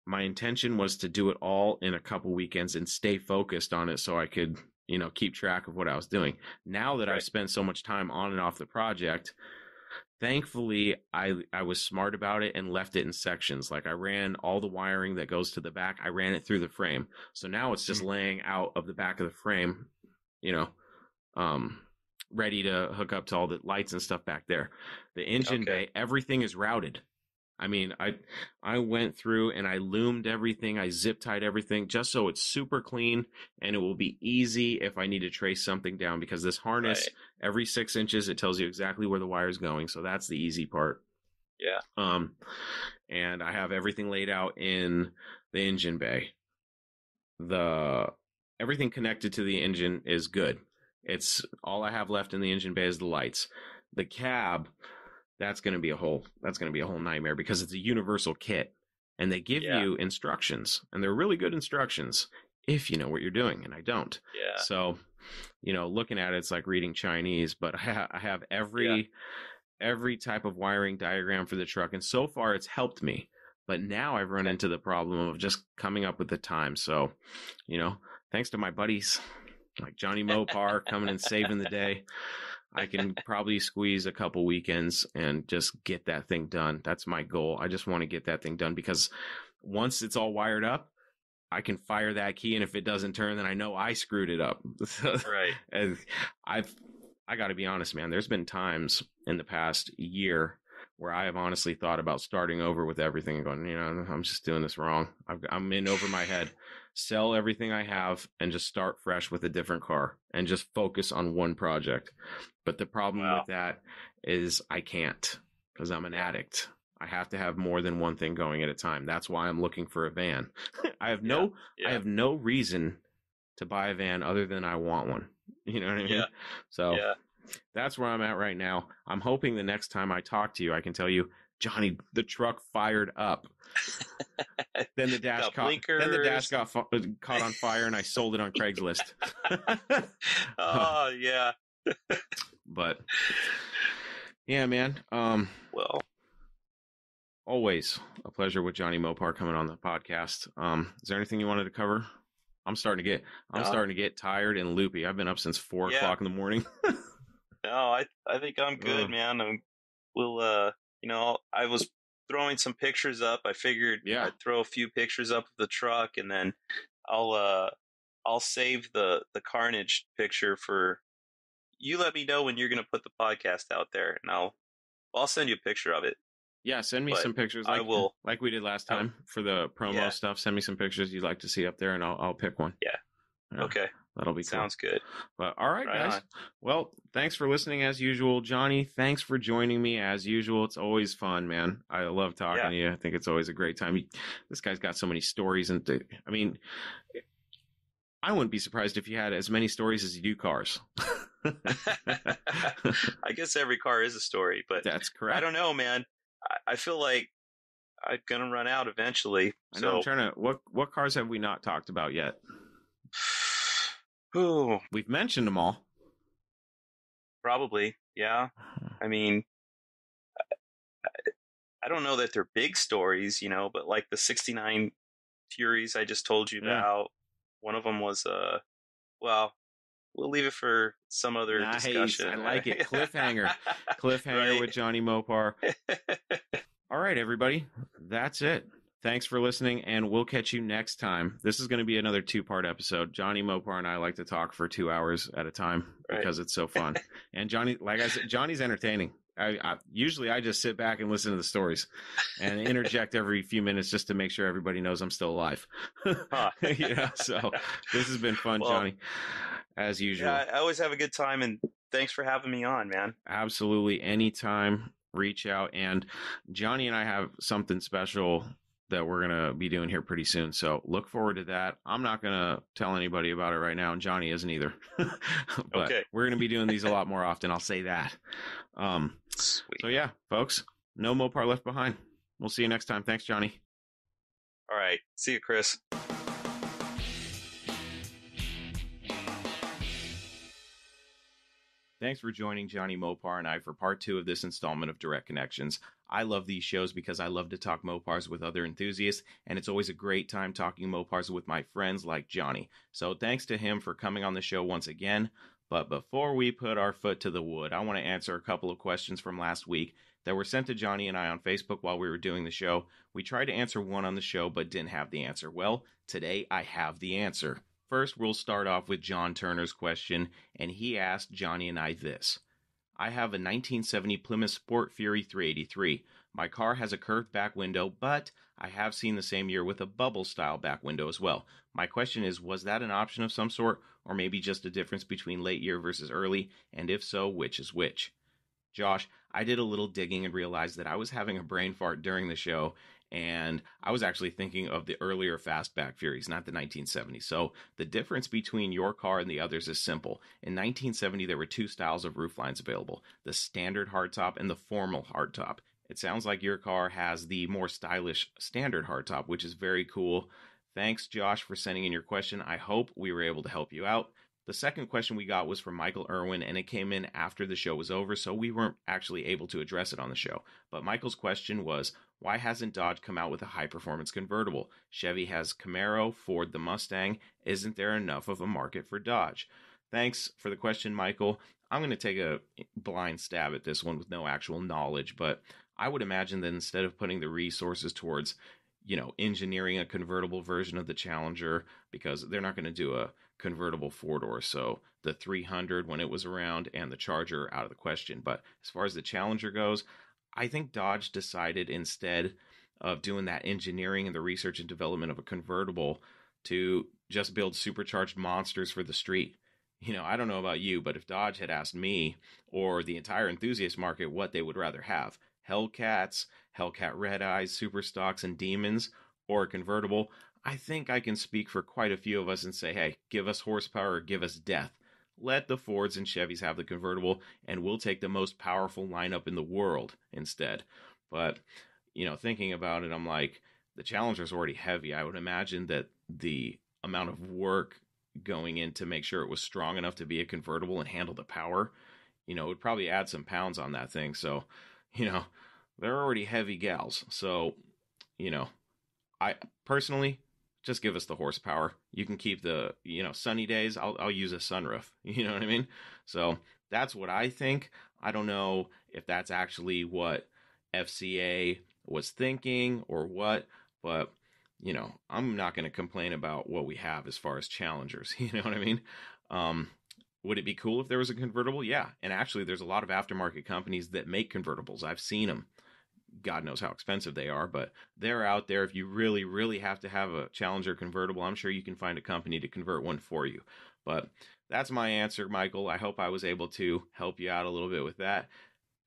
my intention was to do it all in a couple weekends and stay focused on it so I could, keep track of what I was doing. Now that I've spent so much time on and off the project, thankfully, I was smart about it and left it in sections. Like, I ran all the wiring that goes to the back. I ran it through the frame. So now it's just laying out of the back of the frame, ready to hook up to all the lights and stuff back there. The engine bay, everything is routed. I mean, I went through and I loomed everything. I zip tied everything just so it's super clean and it will be easy if I need to trace something down, because this harness, every 6 inches, it tells you exactly where the wire is going. So that's the easy part. Yeah. And I have everything laid out in the engine bay. The everything connected to the engine is good. It's all I have left in the engine bay is the lights. The cab, that's going to be a whole nightmare because it's a universal kit, and they give you instructions, and they're really good instructions if you know what you're doing, and I don't. Yeah. So, looking at it, it's like reading Chinese, but I have every type of wiring diagram for the truck, and so far it's helped me. But now I've run into the problem of just coming up with the time. So, thanks to my buddies like Jonny Mopar coming and saving the day, I can probably squeeze a couple weekends and just get that thing done. That's my goal. I just want to get that thing done because once it's all wired up, I can fire that key, and if it doesn't turn, then I know I screwed it up. Right. And I got to be honest, man. There's been times in the past year where I have honestly thought about starting over with everything and going, I'm just doing this wrong. I'm in over my head. Sell everything I have and just start fresh with a different car and just focus on one project. But the problem with that is I can't because I'm an addict. I have to have more than one thing going at a time. That's why I'm looking for a van. I have no reason to buy a van other than I want one. You know what I mean? Yeah. So that's where I'm at right now. I'm hoping the next time I talk to you, I can tell you, Johnny, the truck fired up. Then the dash got caught on fire, and I sold it on Craigslist. Oh yeah. But yeah, man. Well, always a pleasure with Jonny Mopar coming on the podcast. Is there anything you wanted to cover? I'm starting to get tired and loopy. I've been up since 4 o'clock in the morning. No, I think I'm good, man. I was throwing some pictures up. I figured I'd throw a few pictures up of the truck, and then I'll save the carnage picture for you. Let me know when you're going to put the podcast out there, and I'll send you a picture of it. Yeah, send me some pictures. I will, like we did last time for the promo stuff. Send me some pictures you'd like to see up there, and I'll pick one. Yeah. Okay. That'll be cool. Sounds good. But all right, guys. On. Well, thanks for listening as usual. Johnny, thanks for joining me as usual. It's always fun, man. I love talking to you. I think it's always a great time. This guy's got so many stories. I wouldn't be surprised if you had as many stories as you do cars. I guess every car is a story, but that's correct. I don't know, man. I feel like I'm going to run out eventually. I know. I'm trying to, what cars have we not talked about yet? Ooh. We've mentioned them all. Probably, yeah. I mean, I don't know that they're big stories, but like the 69 Furies I just told you about, one of them was, we'll leave it for some other discussion. I like it. Cliffhanger right. With Jonny Mopar. All right, everybody. That's it. Thanks for listening, and we'll catch you next time. This is going to be another 2-part episode. Jonny Mopar and I like to talk for 2 hours at a time because it's so fun. And Johnny, like I said, Johnny's entertaining. Usually I just sit back and listen to the stories and interject every few minutes just to make sure everybody knows I'm still alive. So this has been fun, Johnny, as usual. Yeah, I always have a good time, and thanks for having me on, man. Absolutely. Anytime, reach out. And Johnny and I have something special that we're going to be doing here pretty soon. So look forward to that. I'm not going to tell anybody about it right now, and Johnny isn't either. But we're going to be doing these a lot more often. I'll say that. Sweet. So yeah, folks, no Mopar left behind. We'll see you next time. Thanks, Johnny. All right. See you, Chris. Thanks for joining Jonny Mopar and I for part 2 of this installment of Direct Connections. I love these shows because I love to talk Mopars with other enthusiasts, and it's always a great time talking Mopars with my friends like Johnny. So thanks to him for coming on the show once again. But before we put our foot to the wood, I want to answer a couple of questions from last week that were sent to Johnny and I on Facebook while we were doing the show. We tried to answer one on the show, but didn't have the answer. Well, today I have the answer. First, we'll start off with John Turner's question, and he asked Johnny and I this. I have a 1970 Plymouth Sport Fury 383. My car has a curved back window, but I have seen the same year with a bubble-style back window as well. My question is, was that an option of some sort, or maybe just a difference between late year versus early, and if so, which is which? Josh, I did a little digging and realized that I was having a brain fart during the show, And I was actually thinking of the earlier Fastback Furies, not the 1970s. So the difference between your car and the others is simple. In 1970, there were two styles of rooflines available, the standard hardtop and the formal hardtop. It sounds like your car has the more stylish standard hardtop, which is very cool. Thanks, Josh, for sending in your question. I hope we were able to help you out. The second question we got was from Michael Irwin, and it came in after the show was over, so we weren't actually able to address it on the show. But Michael's question was, why hasn't Dodge come out with a high-performance convertible? Chevy has Camaro, Ford the Mustang. Isn't there enough of a market for Dodge? Thanks for the question, Michael. I'm going to take a blind stab at this one with no actual knowledge, but I would imagine that instead of putting the resources towards engineering a convertible version of the Challenger, because they're not going to do a convertible four-door, so the 300 when it was around and the Charger are out of the question. But as far as the Challenger goes, I think Dodge decided instead of doing that engineering and the research and development of a convertible to just build supercharged monsters for the street. I don't know about you, but if Dodge had asked me or the entire enthusiast market what they would rather have, Hellcats, Hellcat Red Eyes, Super Stocks, and Demons, or a convertible, I think I can speak for quite a few of us and say, hey, give us horsepower or give us death. Let the Fords and Chevys have the convertible, and we'll take the most powerful lineup in the world instead. But, thinking about it, I'm like, the Challenger's already heavy. I would imagine that the amount of work going in to make sure it was strong enough to be a convertible and handle the power, would probably add some pounds on that thing. So, they're already heavy gals. So, I personally, just give us the horsepower. You can keep the, sunny days. I'll use a sunroof. You know what I mean? So that's what I think. I don't know if that's actually what FCA was thinking or what, but, I'm not going to complain about what we have as far as Challengers. You know what I mean? Would it be cool if there was a convertible? Yeah. And actually, there's a lot of aftermarket companies that make convertibles. I've seen them. God knows how expensive they are, but they're out there. If you really, really have to have a Challenger convertible, I'm sure you can find a company to convert one for you. But that's my answer, Michael. I hope I was able to help you out a little bit with that.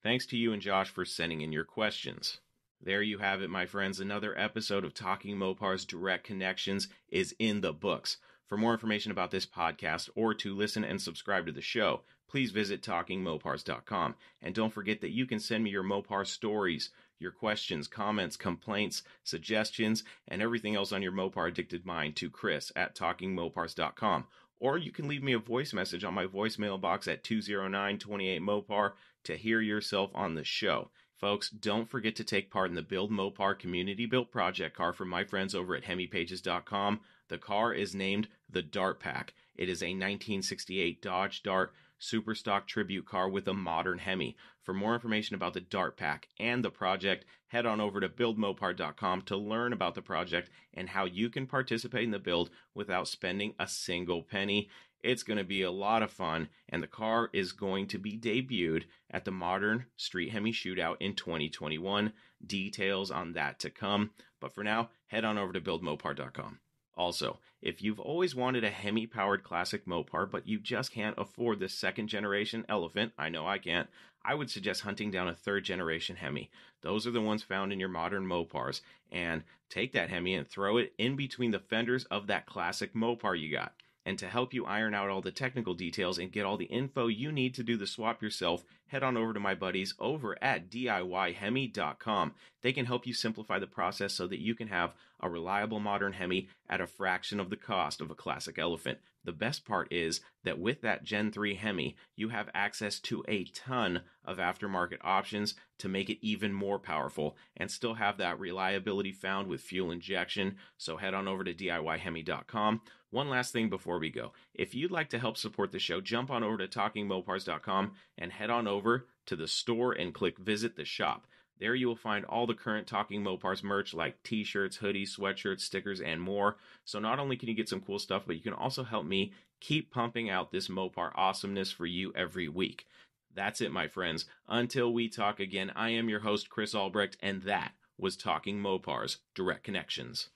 Thanks to you and Josh for sending in your questions. There you have it, my friends. Another episode of Talking Mopars Direct Connections is in the books. For more information about this podcast or to listen and subscribe to the show, please visit TalkingMopars.com. And don't forget that you can send me your Mopar stories, your questions, comments, complaints, suggestions, and everything else on your Mopar addicted mind to Chris at TalkingMopars.com. Or you can leave me a voice message on my voicemail box at 209-28-MOPAR to hear yourself on the show. Folks, don't forget to take part in the Build Mopar Community Built Project car from my friends over at HemiPages.com. The car is named the Dart Pack. It is a 1968 Dodge Dart super stock tribute car with a modern Hemi. For more information about the Dart Pack and the project, head on over to buildmopar.com to learn about the project and how you can participate in the build without spending a single penny. It's going to be a lot of fun, and the car is going to be debuted at the Modern Street Hemi Shootout in 2021. Details on that to come. But for now, head on over to buildmopar.com. Also, if you've always wanted a Hemi-powered classic Mopar, but you just can't afford the second-generation Elephant, I know I can't, I would suggest hunting down a third-generation Hemi. Those are the ones found in your modern Mopars. And take that Hemi and throw it in between the fenders of that classic Mopar you got. And to help you iron out all the technical details and get all the info you need to do the swap yourself, head on over to my buddies over at DIYHemi.com. They can help you simplify the process so that you can have a reliable modern Hemi at a fraction of the cost of a classic Elephant. The best part is that with that Gen 3 Hemi, you have access to a ton of aftermarket options to make it even more powerful and still have that reliability found with fuel injection. So head on over to DIYHemi.com. One last thing before we go. If you'd like to help support the show, jump on over to TalkingMopars.com and head on over to the store and click Visit the Shop. There you will find all the current Talking Mopars merch like t-shirts, hoodies, sweatshirts, stickers, and more. So not only can you get some cool stuff, but you can also help me keep pumping out this Mopar awesomeness for you every week. That's it, my friends. Until we talk again, I am your host, Chris Albrecht, and that was Talking Mopars Direct Connections.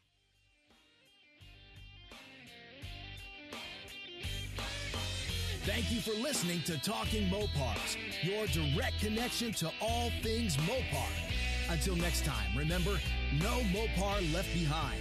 Thank you for listening to Talking Mopars, your direct connection to all things Mopar. Until next time, remember, no Mopar left behind.